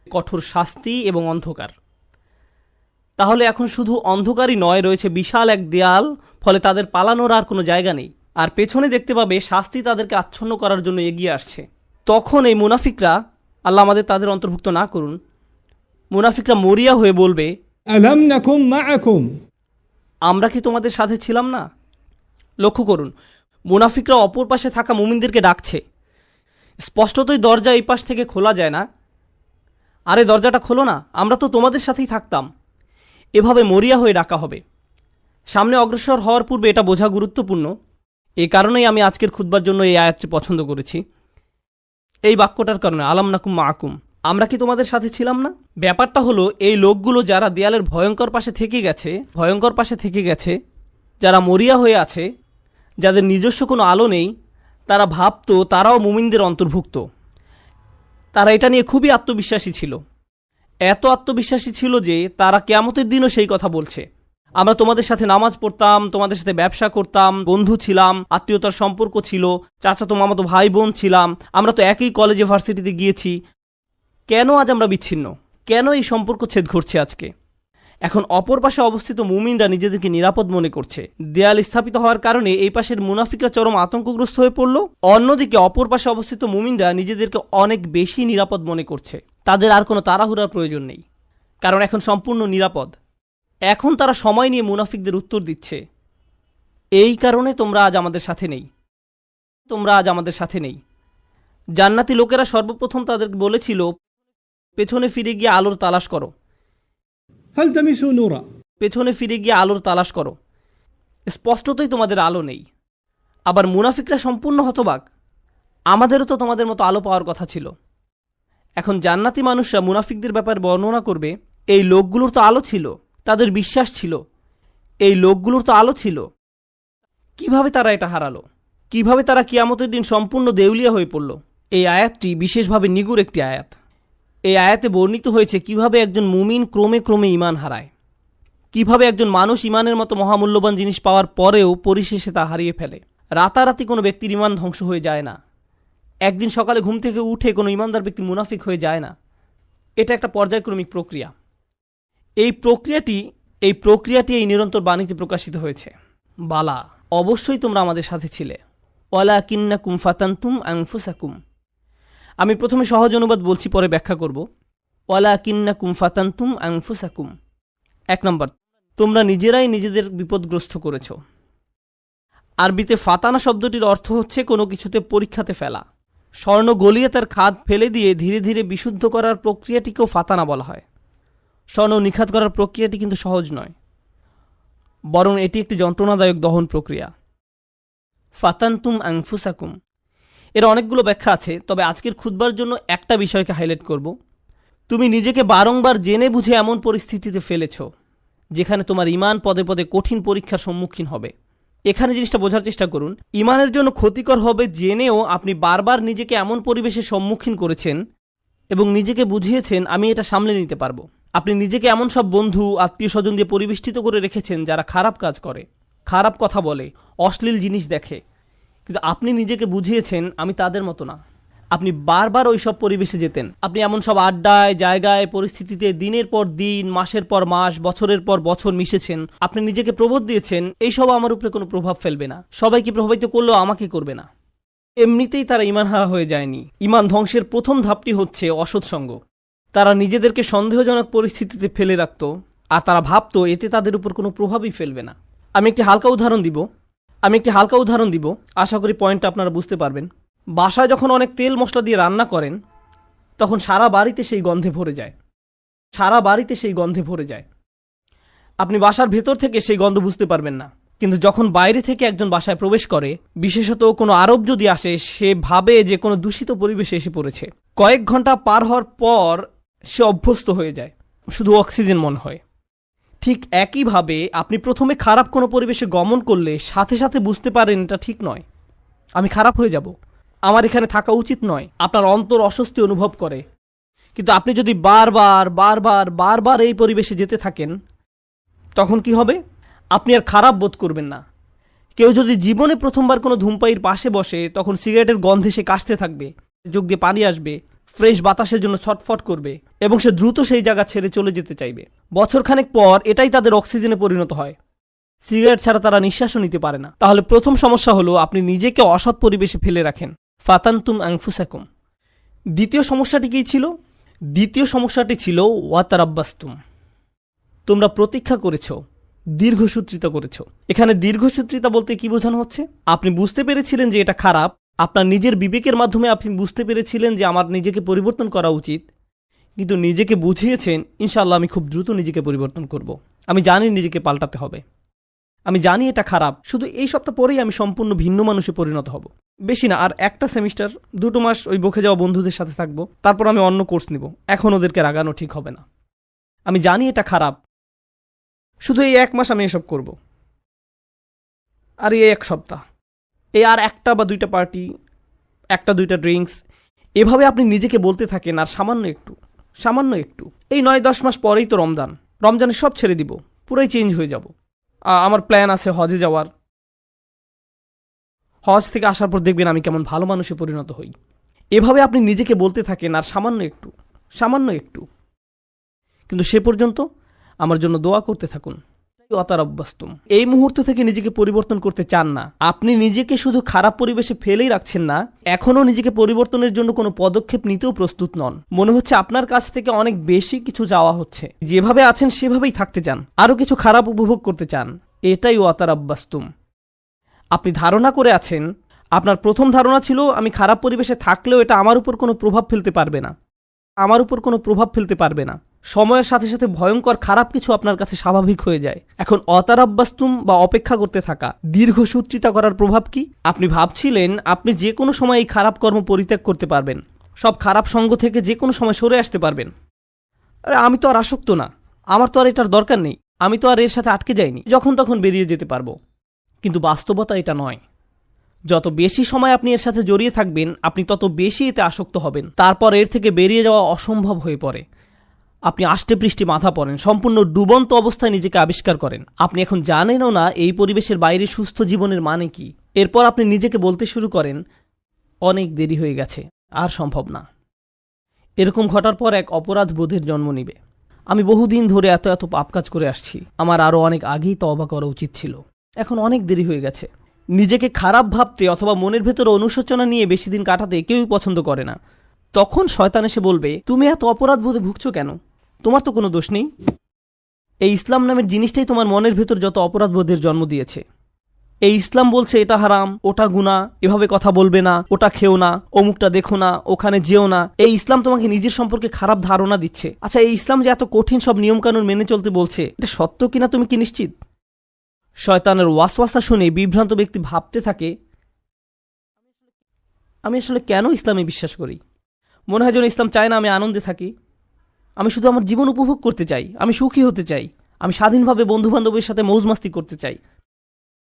Speaker 1: কঠোর শাস্তি এবং অন্ধকার। তাহলে এখন শুধু অন্ধকারই নয়, রয়েছে বিশাল এক দেয়াল, ফলে তাদের পালানোর আর কোনো জায়গা নেই। আর পেছনে দেখতে পাবে শাস্তি তাদেরকে আচ্ছন্ন করার জন্য এগিয়ে আসছে। তখন এই মুনাফিকরা, আল্লাহ আমাদের তাদের অন্তর্ভুক্ত না করুন, মুনাফিকরা মরিয়া হয়ে বলবে,
Speaker 3: ألم نكن معكم
Speaker 1: আমরা কি তোমাদের সাথে ছিলাম না? লক্ষ্য করুন, মুনাফিকরা অপর পাশে থাকা মুমিনদেরকে ডাকছে। স্পষ্টতই দরজা এই পাশ থেকে খোলা যায় না। আরে দরজাটা খোলো না, আমরা তো তোমাদের সাথেই থাকতাম। এভাবে মরিয়া হয়ে ডাকা হবে। সামনে অগ্রসর হওয়ার পূর্বে এটা বোঝা গুরুত্বপূর্ণ। এই কারণেই আমি আজকের খুতবার জন্য এই আয়াতটি পছন্দ করেছি। এই বাক্যটার কারণে, আলাম নাকুম মাকুম, আমরা কি তোমাদের সাথে ছিলাম না? ব্যাপারটা হলো, এই লোকগুলো যারা দেয়ালের ভয়ঙ্কর পাশে থেকে গেছে, যারা মরিয়া হয়ে আছে, যাদের নিজস্ব কোনো আলো নেই, তারা ভাবতো তারাও মুমিনদের অন্তর্ভুক্ত। তারা এটা নিয়ে খুবই আত্মবিশ্বাসী ছিল, এত আত্মবিশ্বাসী ছিল যে তারা কিয়ামতের দিনও সেই কথা বলছে, আমরা তোমাদের সাথে নামাজ পড়তাম, তোমাদের সাথে ব্যবসা করতাম, বন্ধু ছিলাম, আত্মীয়তার সম্পর্ক ছিল, চাচাতো মামাতো ভাই বোন ছিলাম, আমরা তো একই কলেজে ভার্সিটিতে গিয়েছি, কেন আজ আমরা বিচ্ছিন্ন? কেন এই সম্পর্ক ছেদ ঘটছে আজকে? এখন অপর পাশে অবস্থিত মুমিনরা নিজেদেরকে নিরাপদ মনে করছে। দেয়াল স্থাপিত হওয়ার কারণে এই পাশের মুনাফিকরা চরম আতঙ্কগ্রস্ত হয়ে পড়ল। অন্যদিকে অপর পাশে অবস্থিত মুমিনরা নিজেদেরকে অনেক বেশি নিরাপদ মনে করছে। তাদের আর কোনো তাড়াহুড়ার প্রয়োজন নেই, কারণ এখন সম্পূর্ণ নিরাপদ। এখন তারা সময় নিয়ে মুনাফিকদের উত্তর দিচ্ছে, এই কারণে তোমরা আজ আমাদের সাথে নেই, তোমরা আজ আমাদের সাথে নেই। জান্নাতি লোকেরা সর্বপ্রথম তাদেরকে বলেছিল, পেছনে ফিরে গিয়ে আলোর তালাশ করো,
Speaker 3: فالتمسوا نورا
Speaker 1: পেছনে ফিরে গিয়ে আলোর তালাশ করো, স্পষ্টতই তোমাদের আলো নেই। আবার মুনাফিকরা সম্পূর্ণ হতবাক, আমাদেরও তো তোমাদের মতো আলো পাওয়ার কথা ছিল। এখন জান্নাতি মানুষরা মুনাফিকদের ব্যাপারে বর্ণনা করবে, এই লোকগুলোর তো আলো ছিল, তাদের বিশ্বাস ছিল, এই লোকগুলোর তো আলো ছিল, কিভাবে তারা এটা হারালো, কিভাবে তারা কিয়ামতের দিন সম্পূর্ণ দেউলিয়া হয়ে পড়ল। এই আয়াতটি বিশেষভাবে নিগুড় একটি আয়াত। এই আয়াতে বর্ণিত হয়েছে কিভাবে একজন মুমিন ক্রমে ক্রমে ঈমান হারায়, কিভাবে একজন মানুষ ঈমানের মতো মহামূল্যবান জিনিস পাওয়ার পরেও পরিশেষে তা হারিয়ে ফেলে। রাতারাতি কোনো ব্যক্তির ঈমান ধ্বংস হয়ে যায় না, একদিন সকালে ঘুম থেকে উঠে কোনো ঈমানদার ব্যক্তি মুনাফিক হয়ে যায় না। এটা একটা পর্যায়ক্রমিক প্রক্রিয়া। এই প্রক্রিয়াটি এই নিরন্তর বাণীতে প্রকাশিত হয়েছে, বালা, অবশ্যই তোমরা আমাদের সাথে ছিলে, ওয়ালাকিন্নাকুম ফাতানতুম আনফুসাকুম। আমি প্রথমে সহজ অনুবাদ বলছি, পরে ব্যাখ্যা করব। ওয়ালাকিন্নাকুম ফাতানতুম আনফুসাকুম। 1 নম্বর, তোমরা নিজেরাই নিজেদের বিপদগ্রস্ত করেছ। আরবিতে ফাতানা শব্দটির অর্থ হচ্ছে কোনো কিছুতে পরীক্ষাতে ফেলা। স্বর্ণ গলিয়ে তার খাদ ফেলে দিয়ে ধীরে ধীরে বিশুদ্ধ করার প্রক্রিয়াটিকেও ফাতানা বলা হয়। স্বর্ণ নিখাত করার প্রক্রিয়াটি কিন্তু সহজ নয়, বরং এটি একটি যন্ত্রণাদায়ক দহন প্রক্রিয়া। ফাতানতুম আনফুসাকুম, এর অনেকগুলো ব্যাখ্যা আছে, তবে আজকের খুতবার জন্য একটা বিষয়কে হাইলাইট করব। তুমি নিজেকে বারংবার জেনে বুঝে এমন পরিস্থিতিতে ফেলেছ যেখানে তোমার ঈমান পদে পদে কঠিন পরীক্ষার সম্মুখীন হবে। এখানে জিনিসটা বোঝার চেষ্টা করুন, ঈমানের জন্য ক্ষতিকর হবে জেনেও আপনি বারবার নিজেকে এমন পরিবেশের সম্মুখীন করেছেন এবং নিজেকে বুঝিয়েছেন আমি এটা সামলে নিতে পারবো। আপনি নিজেকে এমন সব বন্ধু আত্মীয় স্বজন দিয়ে পরিবেষ্টিত করে রেখেছেন যারা খারাপ কাজ করে, খারাপ কথা বলে, অশ্লীল জিনিস দেখে, কিন্তু আপনি নিজেকে বুঝিয়েছেন আমি তাদের মতো না। আপনি বারবার ওই সব পরিবেশে যেতেন, আপনি এমন সব আড্ডায়, জায়গায়, পরিস্থিতিতে দিনের পর দিন, মাসের পর মাস, বছরের পর বছর মিশেছেন। আপনি নিজেকে প্রবোধ দিয়েছেন এইসব আমার উপরে কোনো প্রভাব ফেলবে না, সবাইকে প্রভাবিত করলেও আমাকে করবে না। এমনিতেই তারা ঈমান হারা হয়ে যায়নি। ঈমান ধ্বংসের প্রথম ধাপটি হচ্ছে অসৎসঙ্গ। তারা নিজেদেরকে সন্দেহজনক পরিস্থিতিতে ফেলে রাখত, আর তারা ভাবত এতে তাদের উপর কোনো প্রভাবই ফেলবে না। আমি একটি হালকা উদাহরণ দিব, আশা করি পয়েন্টটা আপনারা বুঝতে পারবেন। বাসায় যখন অনেক তেল মশলা দিয়ে রান্না করেন, তখন সারা বাড়িতে সেই গন্ধে ভরে যায়। আপনি বাসার ভেতর থেকে সেই গন্ধ বুঝতে পারবেন না, কিন্তু যখন বাইরে থেকে একজন বাসায় প্রবেশ করে, বিশেষত কোনো আরব যদি আসে, সে ভাবে যে কোনো দূষিত পরিবেশে এসে পড়েছে। কয়েক ঘন্টা পার হওয়ার পর সে অভ্যস্ত হয়ে যায়, শুধু অক্সিজেন মনে হয়। ঠিক একইভাবে আপনি প্রথমে খারাপ কোনো পরিবেশে গমন করলে সাথে সাথে বুঝতে পারেন এটা ঠিক নয়, আমি খারাপ হয়ে যাব, আমার এখানে থাকা উচিত নয়। আপনার অন্তর অস্বস্তি অনুভব করে। কিন্তু আপনি যদি বারবার এই পরিবেশে যেতে থাকেন, তখন কি হবে? আপনি আর খারাপ বোধ করবেন না। কেউ যদি জীবনে প্রথমবার কোনো ধূমপায়ীর পাশে বসে, তখন সিগারেটের গন্ধে সে কাশতে থাকবে, চোখ দিয়ে পানি আসবে, ফ্রেশ বাতাসের জন্য ছটফট করবে এবং সে দ্রুত সেই জায়গা ছেড়ে চলে যেতে চাইবে। বছরখানেক পর এটাই তাদের অক্সিজেনে পরিণত হয়। সিগারেট ছাড়া তারা নিঃশ্বাসও নিতে পারে না। তাহলে প্রথম সমস্যা হলো আপনি নিজেকে অসৎ পরিবেশে ফেলে রাখেন। ফাতানতুম আনফুসাকুম। দ্বিতীয় সমস্যাটি ছিল ওয়াতারাব্বাসতুম। তোমরা প্রতীক্ষা করেছো, দীর্ঘসূত্রিতা করেছো। এখানে দীর্ঘসূত্রিতা বলতে কি বোঝানো হচ্ছে? আপনি বুঝতে পেরেছিলেন যে এটা খারাপ, আপনার নিজের বিবেকের মাধ্যমে আপনি বুঝতে পেরেছিলেন যে আমার নিজেকে পরিবর্তন করা উচিত, কিন্তু নিজেকে বুঝিয়েছেন ইনশাআল্লাহ আমি খুব দ্রুত নিজেকে পরিবর্তন করব, আমি জানি নিজেকে পাল্টাতে হবে, আমি জানি এটা খারাপ, শুধু এই সপ্তাহ পরেই আমি সম্পূর্ণ ভিন্ন মানুষে পরিণত হব। বেশি না, আর একটা সেমিস্টার 2 মাস ওই বকে যাওয়া বন্ধুদের সাথে থাকবো, তারপর আমি অন্য কোর্স নিব। এখন ওদেরকে রাগানো ঠিক হবে না। আমি জানি এটা খারাপ, শুধু এই 1 মাস আমি এসব করব। আর এই 1 সপ্তাহ, এই আর 1টা বা 2টা পার্টি, 1টা 2টা ড্রিঙ্কস, এভাবে আপনি নিজেকে বলতে থাকেন। আর সামান্য একটু এই 9-10 মাস পরেই তো রমজানে সব ছেড়ে দিব, পুরাই চেঞ্জ হয়ে যাব। আমার প্ল্যান আছে হজে যাওয়ার। হজ থেকে আসার পর দেখবেন আমি কেমন ভালো মানুষে পরিণত হই। এভাবে আপনি নিজেকে বলতে থাকেন, আর সামান্য একটু। কিন্তু সে পর্যন্ত আমার জন্য দোয়া করতে থাকুন। ওয়াতারাব্বাসতুম। এই মুহূর্ত থেকে নিজেকে পরিবর্তন করতে চান না। আপনি নিজেকে শুধু খারাপ পরিবেশে ফেলেই রাখছেন না, এখনও নিজেকে পরিবর্তনের জন্য কোনো পদক্ষেপ নিতেও প্রস্তুত নন। মনে হচ্ছে আপনার কাছ থেকে অনেক বেশি কিছু চাওয়া হচ্ছে। যেভাবে আছেন সেভাবেই থাকতে চান, আরও কিছু খারাপ উপভোগ করতে চান। এটাই ওয়াতারাব্বাসতুম। আপনি ধারণা করে আছেন, আপনার প্রথম ধারণা ছিল আমি খারাপ পরিবেশে থাকলেও এটা আমার উপর কোনো প্রভাব ফেলতে পারবে না, আমার উপর কোনো প্রভাব ফেলতে পারবে না। সময়ের সাথে সাথে ভয়ঙ্কর খারাপ কিছু আপনার কাছে স্বাভাবিক হয়ে যায়। এখন অতারাব্বাস্তুম বা অপেক্ষা করতে থাকা, দীর্ঘ সুচিন্তা করার প্রভাব কি? আপনি ভাবছিলেন আপনি যে কোনো সময় এই খারাপ কর্ম পরিত্যাগ করতে পারবেন, সব খারাপ সঙ্গ থেকে যে কোনো সময় সরে আসতে পারবেন। আরে আমি তো আর আসক্ত না, আমার তো আর এটার দরকার নেই, আমি তো আর এর সাথে আটকে যাইনি, যখন তখন বেরিয়ে যেতে পারবো। কিন্তু বাস্তবতা এটা নয়। যত বেশি সময় আপনি এর সাথে জড়িয়ে থাকবেন, আপনি তত বেশি এতে আসক্ত হবেন। তারপর এর থেকে বেরিয়ে যাওয়া অসম্ভব হয়ে পড়ে। আপনি আষ্টে পৃষ্ঠে মাথা পড়েন, সম্পূর্ণ ডুবন্ত অবস্থায় নিজেকে আবিষ্কার করেন। আপনি এখন জানেনও না এই পরিবেশের বাইরে সুস্থ জীবনের মানে কি। এরপর আপনি নিজেকে বলতে শুরু করেন, অনেক দেরি হয়ে গেছে, আর সম্ভব না। এরকম ঘটার পর এক অপরাধ বোধের জন্ম নিবে। আমি বহুদিন ধরে এত এত পাপ কাজ করে আসছি, আমার আরও অনেক আগেই তওবা করা উচিত ছিল, এখন অনেক দেরি হয়ে গেছে। নিজেকে খারাপ ভাবতে অথবা মনের ভেতরে অনুশোচনা নিয়ে বেশি দিন কাটাতে কেউই পছন্দ করে না। তখন শয়তান এসে বলবে, তুমি এত অপরাধ বোধে ভুগছো কেন? তোমার তো কোনো দোষ নেই। এই ইসলাম নামের জিনিসটাই তোমার মনের ভেতর যত অপরাধ বোধের জন্ম দিয়েছে। এই ইসলাম বলছে এটা হারাম, ওটা গুনাহ, এভাবে কথা বলবে না, ওটা খেও না, অমুকটা দেখো না, ওখানে যেও না। এই ইসলাম তোমাকে নিজের সম্পর্কে খারাপ ধারণা দিচ্ছে। আচ্ছা, এই ইসলাম যে এত কঠিন সব নিয়মকানুন মেনে চলতে বলছে, এটা সত্য কিনা তুমি কি নিশ্চিত? শয়তানের ওয়াসওয়াসা শুনে বিভ্রান্ত ব্যক্তি ভাবতে থাকে, আমি আসলে কেন ইসলামে বিশ্বাস করি? মনে হয় যেন ইসলাম চায় না আমি আনন্দে থাকি। আমি শুধু আমার জীবন উপভোগ করতে চাই, আমি সুখী হতে চাই, আমি স্বাধীনভাবে বন্ধুবান্ধবের সাথে মৌজমাস্তি করতে চাই,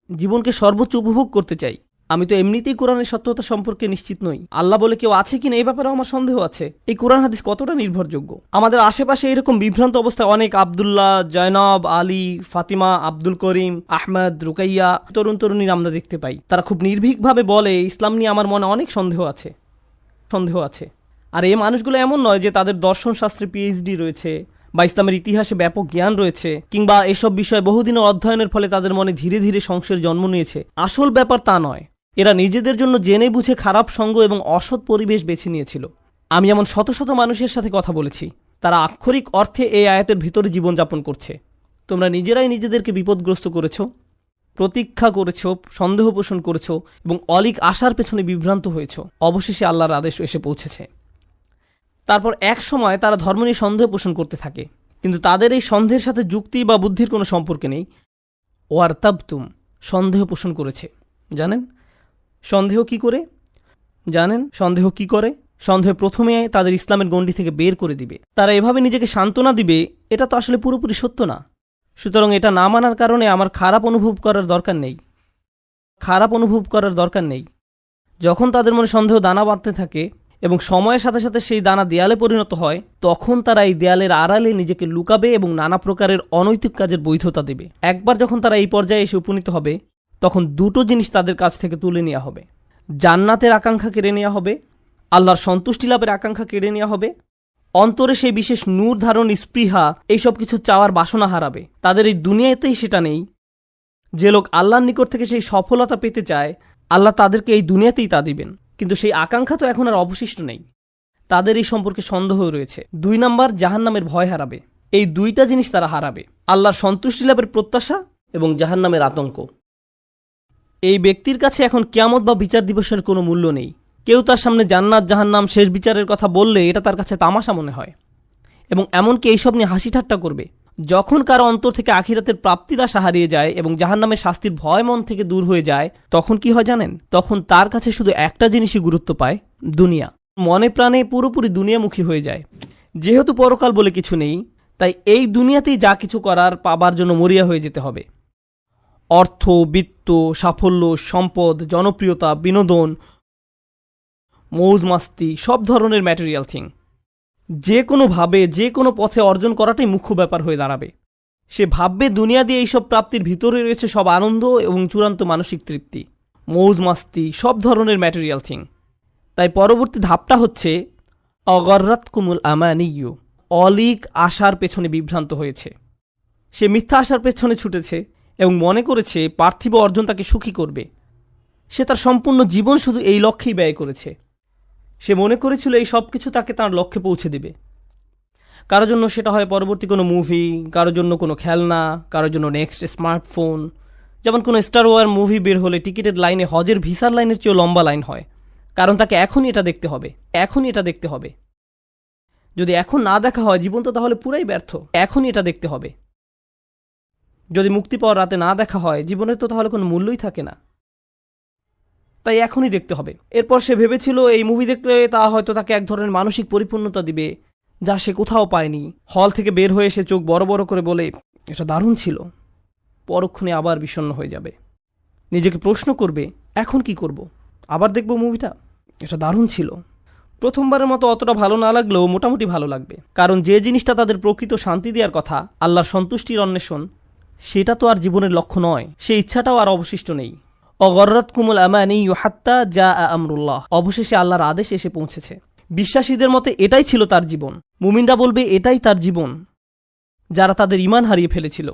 Speaker 1: জীবনকে সর্বোচ্চ উপভোগ করতে চাই। আমি তো এমনিতেই কোরআনের সত্যতা সম্পর্কে নিশ্চিত নই। আল্লাহ বলে কেউ আছে কিনা এই ব্যাপারেও আমার সন্দেহ আছে। এই কোরআন হাদিস কতটা নির্ভরযোগ্য? আমাদের আশেপাশে এরকম বিভ্রান্ত অবস্থায় অনেক আব্দুল্লাহ, জয়নব, আলী, ফাতিমা, আব্দুল করিম, আহমদ, রুকাইয়া তরুণ তরুণীর আমরা দেখতে পাই। তারা খুব নির্ভীকভাবে বলে, ইসলাম নিয়ে আমার মনে অনেক সন্দেহ আছে। আর এই মানুষগুলো এমন নয় যে তাদের দর্শন শাস্ত্রে পিএইচডি রয়েছে বা ইসলামের ইতিহাসে ব্যাপক জ্ঞান রয়েছে, কিংবা এসব বিষয়ে বহুদিনের অধ্যয়নের ফলে তাদের মনে ধীরে ধীরে সংশয়ের জন্ম নিয়েছে। আসল ব্যাপার তা নয়। এরা নিজেদের জন্য জেনে বুঝে খারাপ সঙ্গ এবং অসৎ পরিবেশ বেছে নিয়েছিল। আমি এমন শত শত মানুষের সাথে কথা বলেছি, তারা আক্ষরিক অর্থে এই আয়াতের ভিতরে জীবনযাপন করছে। তোমরা নিজেরাই নিজেদেরকে বিপদগ্রস্ত করেছ, প্রতীক্ষা করেছ, সন্দেহ পোষণ করেছ এবং অলিক আশার পেছনে বিভ্রান্ত হয়েছ। অবশেষে আল্লাহর আদেশ এসে পৌঁছেছে। তারপর এক সময় তারা ধর্ম নিয়ে সন্দেহ পোষণ করতে থাকে, কিন্তু তাদের এই সন্দেহের সাথে যুক্তি বা বুদ্ধির কোনো সম্পর্ক নেই। ওয়ারতাবতুম, সন্দেহ পোষণ করেছে। জানেন সন্দেহ কি করে? সন্দেহ প্রথমে তাদের ইসলামের গণ্ডি থেকে বের করে দিবে। তারা এভাবে নিজেকে সান্ত্বনা দিবে, এটা তো আসলে পুরোপুরি সত্য না, সুতরাং এটা না মানার কারণে আমার খারাপ অনুভব করার দরকার নেই। যখন তাদের মনে সন্দেহ দানা বাঁধতে থাকে এবং সময়ের সাথে সাথে সেই দানা দেয়ালে পরিণত হয়, তখন তারা এই দেয়ালের আড়ালে নিজেকে লুকাবে এবং নানা প্রকারের অনৈতিক কাজের বৈধতা দেবে। একবার যখন তারা এই পর্যায়ে এসে উপনীত হবে, তখন দুটো জিনিস তাদের কাছ থেকে তুলে নেওয়া হবে। জান্নাতের আকাঙ্ক্ষা কেড়ে নেওয়া হবে, আল্লাহর সন্তুষ্টি লাভের আকাঙ্ক্ষা কেড়ে নেওয়া হবে। অন্তরে সেই বিশেষ নূর ধারণ, স্পৃহা, এইসব কিছু চাওয়ার বাসনা হারাবে। তাদের এই দুনিয়াতেই সেটা নেই। যে লোক আল্লাহর নিকট থেকে সেই সফলতা পেতে চায়, আল্লাহ তাদেরকে এই দুনিয়াতেই তা দিবেন, কিন্তু সেই আকাঙ্ক্ষা তো এখন আর অবশিষ্ট নেই। তাদের এই সম্পর্কে সন্দেহ রয়েছে। 2 নাম্বার, জাহান্নামের ভয় হারাবে। এই দুইটা জিনিস তারা হারাবে, আল্লাহর সন্তুষ্টি লাভের প্রত্যাশা এবং জাহান্নামের আতঙ্ক। এই ব্যক্তির কাছে এখন কিয়ামত বা বিচার দিবসের কোনো মূল্য নেই। কেউ তার সামনে জান্নাত, জাহান্নাম, শেষ বিচারের কথা বললে এটা তার কাছে তামাশা মনে হয়, এবং এমনকি এইসব নিয়ে হাসি ঠাট্টা করবে। যখন কারো অন্তর থেকে আখিরাতের প্রাপ্তির আশা হারিয়ে যায় এবং জাহান্নামের শাস্তির ভয় মন থেকে দূর হয়ে যায়, তখন কি হয় জানেন? তখন তার কাছে শুধু একটা জিনিসই গুরুত্ব পায়, দুনিয়া। মনে প্রাণে পুরোপুরি দুনিয়ামুখী হয়ে যায়। যেহেতু পরকাল বলে কিছু নেই, তাই এই দুনিয়াতেই যা কিছু করার পাবার জন্য মরিয়া হয়ে যেতে হবে। অর্থ, বিত্ত, সাফল্য, সম্পদ, জনপ্রিয়তা, বিনোদন, মৌজ মাস্তি, সব ধরনের ম্যাটেরিয়াল থিং যে কোনোভাবে যে কোনো পথে অর্জন করাটাই মুখ্য ব্যাপার হয়ে দাঁড়াবে। সে ভাববে দুনিয়া দিয়ে এইসব প্রাপ্তির ভিতরে রয়েছে সব আনন্দ এবং চূড়ান্ত মানসিক তৃপ্তি, মৌজ মাস্তি, সব ধরনের ম্যাটেরিয়াল থিং। তাই পরবর্তী ধাপটা হচ্ছে অগররাতকুমুল আমানিয়্যু, অলিক আশার পেছনে বিভ্রান্ত হয়েছে। সে মিথ্যা আশার পেছনে ছুটেছে এবং মনে করেছে পার্থিব অর্জন তাকে সুখী করবে। সে তার সম্পূর্ণ জীবন শুধু এই লক্ষ্যেই ব্যয় করেছে। সে মনে করেছিল এই সব কিছু তাকে তার লক্ষ্যে পৌঁছে দেবে। কারোর জন্য সেটা হয় পরবর্তী কোনো মুভি, কারোর জন্য কোনো খেলনা, কারোর জন্য নেক্সট স্মার্টফোন। যেমন কোনো স্টার ওয়ার মুভি বের হলে টিকিটের লাইনে হজের ভিসার লাইনের চেয়েও লম্বা লাইন হয়, কারণ তাকে এখনই এটা দেখতে হবে, এখনই এটা দেখতে হবে। যদি এখন না দেখা হয় জীবন তো তাহলে পুরাই ব্যর্থ। এখনই এটা দেখতে হবে। যদি মুক্তি পাওয়ার রাতে না দেখা হয় জীবনের তো তাহলে কোনো মূল্যই থাকে না। তাই এখনই দেখতে হবে। এরপর সে ভেবেছিল এই মুভি দেখলে তা হয়তো তাকে এক ধরনের মানসিক পরিপূর্ণতা দিবে, যা সে কোথাও পায়নি। হল থেকে বের হয়ে এসে চোখ বড় বড় করে বলে, এটা দারুণ ছিল। পরক্ষণে আবার বিষণ্ণ হয়ে যাবে। নিজেকে প্রশ্ন করবে, এখন কি করব? আবার দেখব মুভিটা? এটা দারুণ ছিল। প্রথমবারের মতো অতটা ভালো না লাগলেও মোটামুটি ভালো লাগবে, কারণ যে জিনিসটা তাদের প্রকৃত শান্তি দেওয়ার কথা, আল্লাহর সন্তুষ্টির অন্বেষণ, সেটা তো আর জীবনের লক্ষ্য নয়। সেই ইচ্ছাটাও আর অবশিষ্ট নেই। অগররাতকুমুল আমানি হাত্তা জা আমরুল্লাহ, অবশেষে আল্লাহর আদেশ এসে পৌঁছেছে। বিশ্বাসীদের মতে এটাই ছিল তার জীবন। মুমিনরা বলবে এটাই তার জীবন, যারা তাদের ঈমান হারিয়ে ফেলেছিল,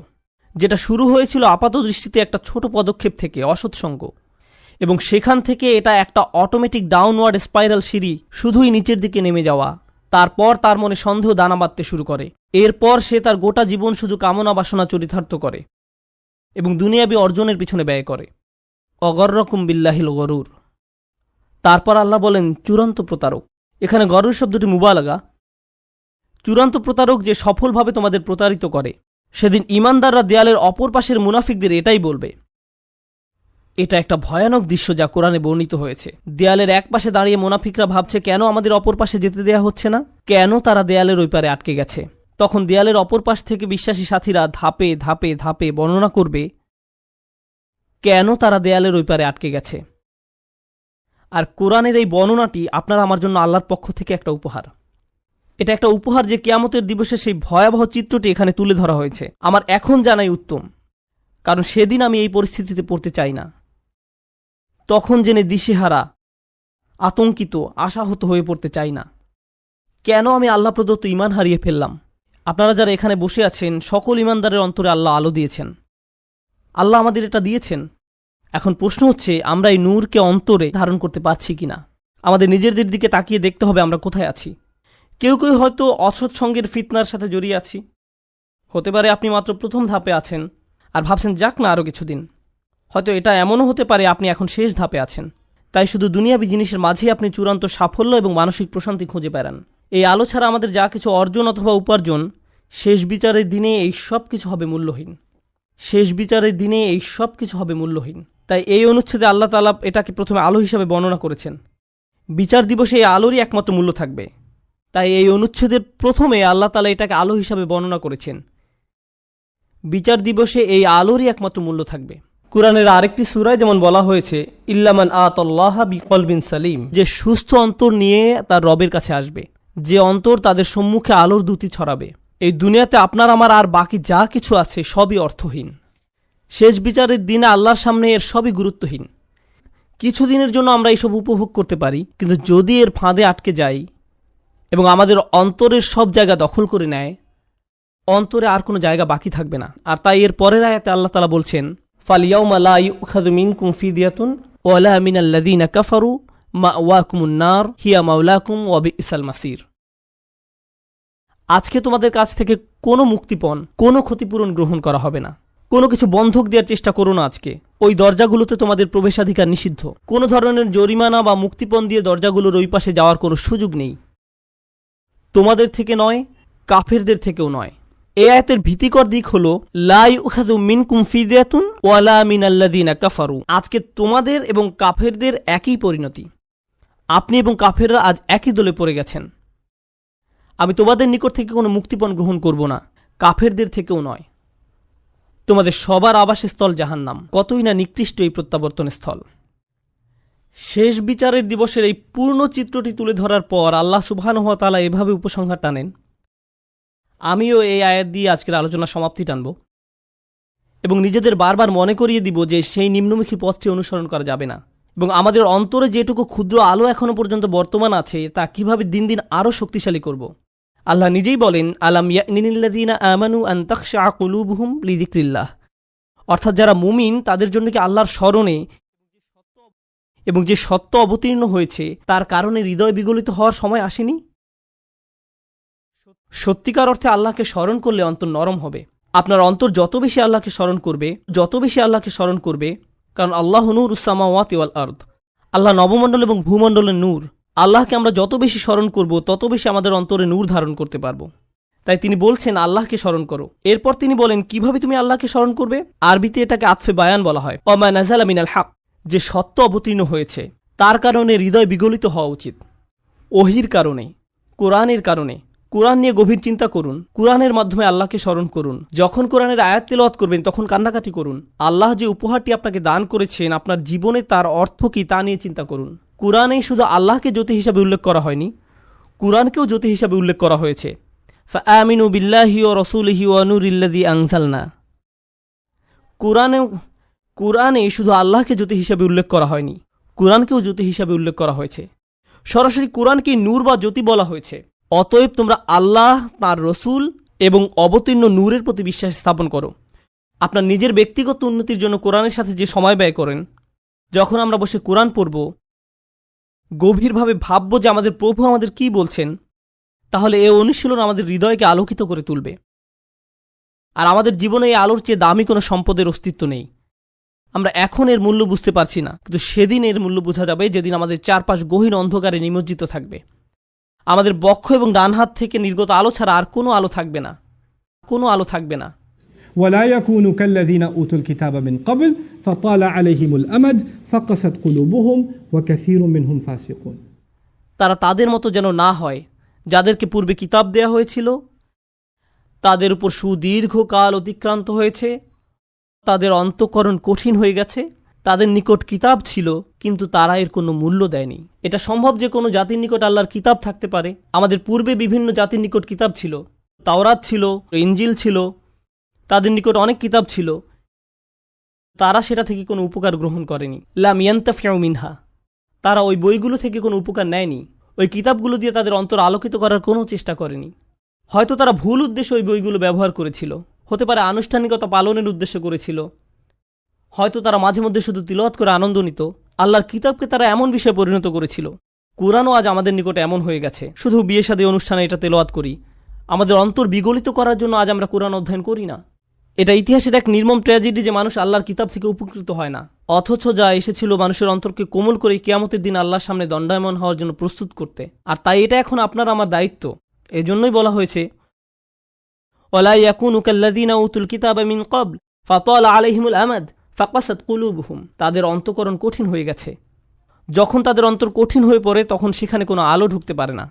Speaker 1: যেটা শুরু হয়েছিল আপাত দৃষ্টিতে একটা ছোট পদক্ষেপ থেকে, অসৎসঙ্গ, এবং সেখান থেকে এটা একটা অটোমেটিক ডাউনওয়ার্ড স্পাইরাল সিঁড়ি, শুধুই নিচের দিকে নেমে যাওয়া। তারপর তার মনে সন্দেহ দানা বাঁধতে শুরু করে। এরপর সে তার গোটা জীবন শুধু কামনা বাসনা চরিতার্থ করে এবং দুনিয়াবী অর্জনের পিছনে ব্যয় করে। অগররকুম বিল্লাহিল গরুর। তারপর আল্লাহ বলেন চূড়ান্ত প্রতারক। এখানে গরুর শব্দটি মুবালাগা। চূড়ান্ত প্রতারক যে সফলভাবে তোমাদের প্রতারিত করে। সেদিন ঈমানদাররা দেয়ালের অপর পাশের মুনাফিকদের এটাই বলবে। এটা একটা ভয়ানক দৃশ্য যা কোরআনে বর্ণিত হয়েছে। দেয়ালের এক পাশে দাঁড়িয়ে মুনাফিকরা ভাবছে কেন আমাদের অপর পাশে যেতে দেয়া হচ্ছে না, কেন তারা দেয়ালের ওই পারে আটকে গেছে। তখন দেয়ালের অপর পাশ থেকে বিশ্বাসী সাথীরা ধাপে ধাপে ধাপে বর্ণনা করবে কেন তারা দেয়ালের ওই পারে আটকে গেছে। আর কোরআনের এই বর্ণনাটি আপনার আমার জন্য আল্লাহর পক্ষ থেকে একটা উপহার। এটা একটা উপহার যে কিয়ামতের দিবসে সেই ভয়াবহ চিত্রটি এখানে তুলে ধরা হয়েছে। আমার এখন জানাই উত্তম, কারণ সেদিন আমি এই পরিস্থিতিতে পড়তে চাই না। তখন জেনে দিশেহারা, আতঙ্কিত, আশাহত হয়ে পড়তে চাই না। কেন আমি আল্লাহ প্রদত্ত ঈমান হারিয়ে ফেললাম? আপনারা যারা এখানে বসে আছেন, সকল ঈমানদারের অন্তরে আল্লাহ আলো দিয়েছেন। আল্লাহ আমাদের এটা দিয়েছেন। এখন প্রশ্ন হচ্ছে আমরা এই নূরকে অন্তরে ধারণ করতে পারছি কিনা। আমাদের নিজেদের দিকে তাকিয়ে দেখতে হবে আমরা কোথায় আছি। কেউ কেউ হয়তো অসৎসঙ্গের ফিতনার সাথে জড়িয়ে আছি। হতে পারে আপনি মাত্র প্রথম ধাপে আছেন আর ভাবছেন যাক না আরও কিছুদিন। হয়তো এটা এমনও হতে পারে আপনি এখন শেষ ধাপে আছেন। তাই শুধু দুনিয়াবী জিনিসের মাঝেই আপনি চূড়ান্ত সাফল্য এবং মানসিক প্রশান্তি খুঁজে বেড়ান। এই আলো ছাড়া আমাদের যা কিছু অর্জন অথবা উপার্জন, শেষ বিচারের দিনে এই সব কিছু হবে মূল্যহীন। শেষ বিচারের দিনে এই সব কিছু হবে মূল্যহীন। তাই এই অনুচ্ছেদে আল্লাহ তাআলা এটাকে প্রথমে আলো হিসাবে বর্ণনা করেছেন। বিচার দিবসে এই আলোরই একমাত্র মূল্য থাকবে। তাই এই অনুচ্ছেদের প্রথমে আল্লাহ তাআলা এটাকে আলো হিসাবে বর্ণনা করেছেন। বিচার দিবসে এই আলোরই একমাত্র মূল্য থাকবে। কুরআনের আরেকটি সূরায় যেমন বলা হয়েছে ইল্লামান আতাল্লাহা বিকলবিন সালিম, যে সুস্থ অন্তর নিয়ে তার রবের কাছে আসবে, যে অন্তর তাদের সম্মুখে আলোর দ্যুতি ছড়াবে। এই দুনিয়াতে আপনার আমার আর বাকি যা কিছু আছে সবই অর্থহীন। শেষ বিচারের দিনে আল্লাহর সামনে এর সবই গুরুত্বহীন। কিছুদিনের জন্য আমরা এইসব উপভোগ করতে পারি, কিন্তু যদি এর ফাঁদে আটকে যাই এবং আমাদের অন্তরের সব জায়গা দখল করে নেয়, অন্তরে আর কোনো জায়গা বাকি থাকবে না। আর তাই এর পরের আয়াতে আল্লাহ তাআলা বলছেন ফালিয়াউমা লা ইউখাযু মিনকুম ফিদিয়াতুন ওয়ালা মিনাল্লাযীনা কাফারু মাওয়াকুমুন নার হিয়া মাওলাকুম ওয়া বিইসাল মাসির। আজকে তোমাদের কাছ থেকে কোনো মুক্তিপণ, কোনো ক্ষতিপূরণ গ্রহণ করা হবে না। কোনো কিছু বন্ধক দেওয়ার চেষ্টা করো না। আজকে ওই দরজাগুলোতে তোমাদের প্রবেশাধিকার নিষিদ্ধ। কোনো ধরনের জরিমানা বা মুক্তিপণ দিয়ে দরজাগুলোর ওই পাশে যাওয়ার কোনো সুযোগ নেই। তোমাদের থেকে নয়, কাফেরদের থেকেও নয়। এই আয়াতের ভীতিকর দিক হলো লা ইউখাযু মিনকুম ফিদিয়াতুন ওয়ালা মিনাল্লাযীনা কাফারু। আজকে তোমাদের এবং কাফেরদের একই পরিণতি। আপনি এবং কাফেররা আজ একই দলে পড়ে গেছেন। আমি তোমাদের নিকট থেকে কোনো মুক্তিপণ গ্রহণ করব না, কাফেরদের থেকেও নয়। তোমাদের সবার আবাসস্থল জাহান্নাম। কতই না নিকৃষ্ট এই প্রত্যাবর্তন স্থল। শেষ বিচারের দিবসের এই পূর্ণ চিত্রটি তুলে ধরার পর আল্লাহ সুবহানাহু ওয়া তাআলা এভাবে উপসংহার টানেন। আমিও এই আয়াত দিয়ে আজকের আলোচনা সমাপ্তি টানব এবং নিজেদের বারবার মনে করিয়ে দিব যে সেই নিম্নমুখী পথটি অনুসরণ করা যাবে না, এবং আমাদের অন্তরে যেটুকু ক্ষুদ্র আলো এখনো পর্যন্ত বর্তমান আছে তা কিভাবে দিন দিন আরও শক্তিশালী করব। আল্লাহ নিজেই বলেন, আলাম ইয়ানিল্লাযীনা আমানু আন তাখশা কুলুবুহুম লিযিকরিল্লাহ, অর্থাৎ যারা মুমিন তাদের জন্য কি আল্লাহর স্মরণে এবং যে সত্য অবতীর্ণ হয়েছে তার কারণে হৃদয় বিগলিত হওয়ার সময় আসেনি? সত্যিকার অর্থে আল্লাহকে স্মরণ করলে অন্তর নরম হবে। আপনার অন্তর যত বেশি আল্লাহকে স্মরণ করবে, কারণ আল্লাহ নূরুস সামাওয়াতি ওয়াল আরদ, আল্লাহ নবমণ্ডল এবং ভূমণ্ডলের নূর। আল্লাহকে আমরা যত বেশি স্মরণ করব তত বেশি আমাদের অন্তরে নূর ধারণ করতে পারবো। তাই তিনি বলছেন আল্লাহকে স্মরণ করো। এরপর তিনি বলেন কিভাবে তুমি আল্লাহকে স্মরণ করবে। আরবিতে এটাকে আতফে বায়ান বলা হয়। ওমা নাযালা মিনাল হক, যে সত্য অবতীর্ণ হয়েছে তার কারণে হৃদয় বিগলিত হওয়া উচিত। ওহির কারণে, কোরআনের কারণে। কোরআন নিয়ে গভীর চিন্তা করুন, কোরআনের মাধ্যমে আল্লাহকে স্মরণ করুন। যখন কোরআনের আয়াত তেলাওয়াত করবেন তখন কান্নাকাটি করুন। আল্লাহ যে উপহারটি আপনাকে দান করেছেন আপনার জীবনে তার অর্থ কি তা নিয়ে চিন্তা করুন। কোরআনে শুধু আল্লাহকে জ্যোতি হিসাবে উল্লেখ করা হয়নি, কোরআনকেও জ্যোতি হিসাবে উল্লেখ করা হয়েছে। ফাআমিনু বিল্লাহি ওয়া রাসূলিহি ওয়া নূরিল্লাযী আনজালনা। কোরআনে শুধু আল্লাহকে জ্যোতি হিসাবে উল্লেখ করা হয়নি, কোরআনকেও জ্যোতি হিসাবে উল্লেখ করা হয়েছে। সরাসরি কোরআনকে নূর বা জ্যোতি বলা হয়েছে। অতএব তোমরা আল্লাহ, তাঁর রসুল এবং অবতীর্ণ নূরের প্রতি বিশ্বাস স্থাপন করো। আপনার নিজের ব্যক্তিগত উন্নতির জন্য কোরআনের সাথে যে সময় ব্যয় করেন, যখন আমরা বসে কোরআন পড়ব, গভীরভাবে ভাবব যে আমাদের প্রভু আমাদের কি বলছেন, তাহলে এই অনুশীলন আমাদের হৃদয়কে আলোকিত করে তুলবে। আর আমাদের জীবনে এই আলোর চেয়ে দামি কোনো সম্পদের অস্তিত্ব নেই। আমরা এখন এর মূল্য বুঝতে পারছি না, কিন্তু সেদিন এর মূল্য বোঝা যাবে যেদিন আমাদের চারপাশ গহীন অন্ধকারে নিমজ্জিত থাকবে। আমাদের বক্ষ এবং ডান হাত থেকে নির্গত আলো ছাড়া আর কোনো আলো থাকবে না, কোনো আলো থাকবে না।
Speaker 3: ولا يكونوا كالذين أوتوا الكتاب من قبل فطال عليهم الأمد فقست قلوبهم وكثير منهم فاسقون।
Speaker 1: তারা তাদের মতো যেন না হয় যাদেরকে পূর্বে কিতাব দেয়া হয়েছিল, তাদের উপর সুদীর্ঘকাল অতিক্রান্ত হয়েছে, তাদের অন্তঃকরণ কঠিন হয়ে গেছে। তাদের নিকট কিতাব ছিল কিন্তু তারা এর কোনো মূল্য দেয়নি। এটা সম্ভব যে কোনো জাতির নিকট আল্লাহর কিতাব থাকতে পারে। আমাদের পূর্বে বিভিন্ন জাতির নিকট কিতাব ছিল, তাওরাত ছিল, ইনজিল ছিল, তাদের নিকট অনেক কিতাব ছিল, তারা সেটা থেকে কোনো উপকার গ্রহণ করেনি। লাম ইয়ান্তাফিউ মিনহা, তারা ওই বইগুলো থেকে কোনো উপকার নেয়নি। ওই কিতাবগুলো দিয়ে তাদের অন্তর আলোকিত করার কোনো চেষ্টা করেনি। হয়তো তারা ভুল উদ্দেশ্যে ওই বইগুলো ব্যবহার করেছিল, হতে পারে আনুষ্ঠানিকতা পালনের উদ্দেশ্য করেছিল, হয়তো তারা মাঝে মধ্যে শুধু তিলাওয়াত করে আনন্দ নিত। আল্লাহর কিতাবকে তারা এমন বিষয়ে পরিণত করেছিল। কোরআনও আজ আমাদের নিকটে এমন হয়ে গেছে, শুধু বিয়ে শাদী অনুষ্ঠানে এটা তেলাওয়াত করি। আমাদের অন্তর বিগলিত করার জন্য আজ আমরা কোরআন অধ্যয়ন করি না। এটা ইতিহাসের এক নির্মম ট্র্যাজেডি যে মানুষ আল্লাহর কিতাব থেকে উপকৃত হয় না, অথচ যা এসেছিল মানুষের অন্তরকে কোমল করে কিয়ামতের দিন আল্লাহর সামনে দণ্ডায়মান হওয়ার জন্য প্রস্তুত করতে। আর তাই এটা এখন আপনার আমার দায়িত্ব। এজন্যই বলা হয়েছে ওয়ালা ইয়াকুনু কাল্লাযীনা উতুল কিতাবা মিন ক্বাবল ফাতালা আলাইহিমুল আমাদ ফাকাসাত কুলুবুহুম। তাদের অন্তঃকরণ কঠিন হয়ে গেছে। যখন তাদের অন্তর কঠিন হয়ে পড়ে তখন সেখানে কোনো আলো ঢুকতে পারে না।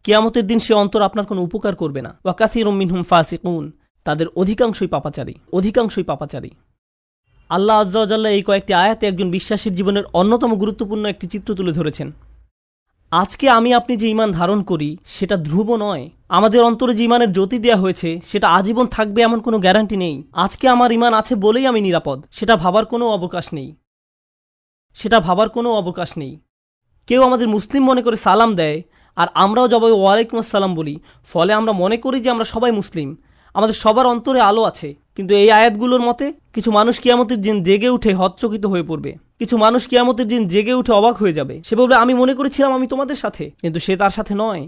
Speaker 1: কিয়ামতের দিন সে অন্তর আপনার কোনো উপকার করবে না। ওয়া কাসীরুম মিনহুম ফাসিকুন, তাদের অধিকাংশই পাপাচারী। আল্লাহ আজ্জা ওয়া জাল্লা এই কয়েকটি আয়াতে একজন বিশ্বাসীর জীবনের অন্যতম গুরুত্বপূর্ণ একটি চিত্র তুলে ধরেছেন। আজকে আমি আপনি যে ঈমান ধারণ করি সেটা ধ্রুব নয়। আমাদের অন্তরে যে ঈমানের জ্যোতি দেওয়া হয়েছে সেটা আজীবন থাকবে এমন কোনো গ্যারান্টি নেই। আজকে আমার ঈমান আছে বলেই আমি নিরাপদ, সেটা ভাবার কোনো অবকাশ নেই। কেউ আমাদের মুসলিম মনে করে সালাম দেয় আর আমরাও জবাবে ওয়ালাইকুম আসসালাম বলি, ফলে আমরা মনে করি যে আমরা সবাই মুসলিম, আমাদের সবার অন্তরে আলো আছে। কিন্তু এই আয়াতগুলোর মতে কিছু মানুষ কিয়ামতের দিন জেগে উঠে হতচকিত হয়ে পড়বে, কিছু মানুষ কিয়ামতের দিন জেগে উঠে অবাক হয়ে যাবে। সে বলবে আমি মনে করেছিলাম আমি তোমাদের সাথে, কিন্তু সে তার সাথে নয়।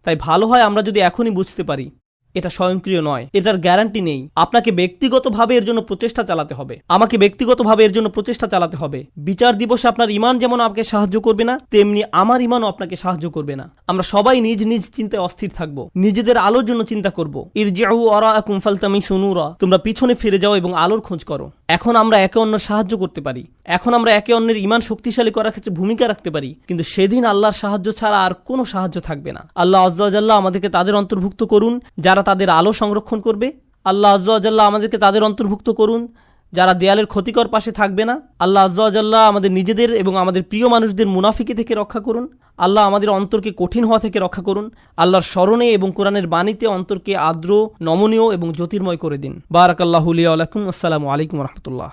Speaker 1: তাই ভালো হয় আমরা যদি এখনই বুঝতে পারি এটা স্বয়ংক্রিয় নয়, এটার গ্যারান্টি নেই। আপনাকে ব্যক্তিগতভাবে এর জন্য প্রচেষ্টা চালাতে হবে, আমাকে ব্যক্তিগতভাবে এর জন্য প্রচেষ্টা চালাতে হবে। বিচার দিবসে আপনার ঈমান যেমন আপনাকে সাহায্য করবে না, তেমনি আমার ঈমানও আপনাকে সাহায্য করবে না। আমরা সবাই নিজ নিজ চিন্তায় অস্থির থাকব, নিজেদের আলোর জন্য চিন্তা করব। ইরজিউ ওয়ারাআকুম ফালতামিসু নূরা, তোমরা পিছনে ফিরে যাও এবং আলোর খোঁজ করো। এখন আমরা একে অন্যের সাহায্য করতে পারি, এখন আমরা একে অন্যের ঈমান শক্তিশালী করার ক্ষেত্রে ভূমিকা রাখতে পারি, কিন্তু সেদিন আল্লাহর সাহায্য ছাড়া আর কোনো সাহায্য থাকবে না। আল্লাহ আজ্জা ওয়া জাল্লা আমাদেরকে তাদের অন্তর্ভুক্ত করুন যারা তাদের আলো সংরক্ষণ করবে। আল্লাহ আজ্জা ওয়া জাল্লা আমাদেরকে তাদের অন্তর্ভুক্ত করুন যারা দেয়ালের ক্ষতিকর পাশে থাকবে না। আল্লাহ আজ্জা ওয়া জাল্লা আমাদের নিজেদের এবং আমাদের প্রিয় মানুষদের মুনাফিকি থেকে রক্ষা করুন। আল্লাহ আমাদের অন্তরকে কঠিন হওয়া থেকে রক্ষা করুন। আল্লাহর স্মরণে এবং কোরআনের বাণীতে অন্তরকে আর্দ্র, নমনীয় এবং জ্যোতির্ময় করে দিন। বারাকাল্লাহু লি ওয়া লাকুম। আসসালামু আলাইকুম ওয়া রাহমাতুল্লাহ।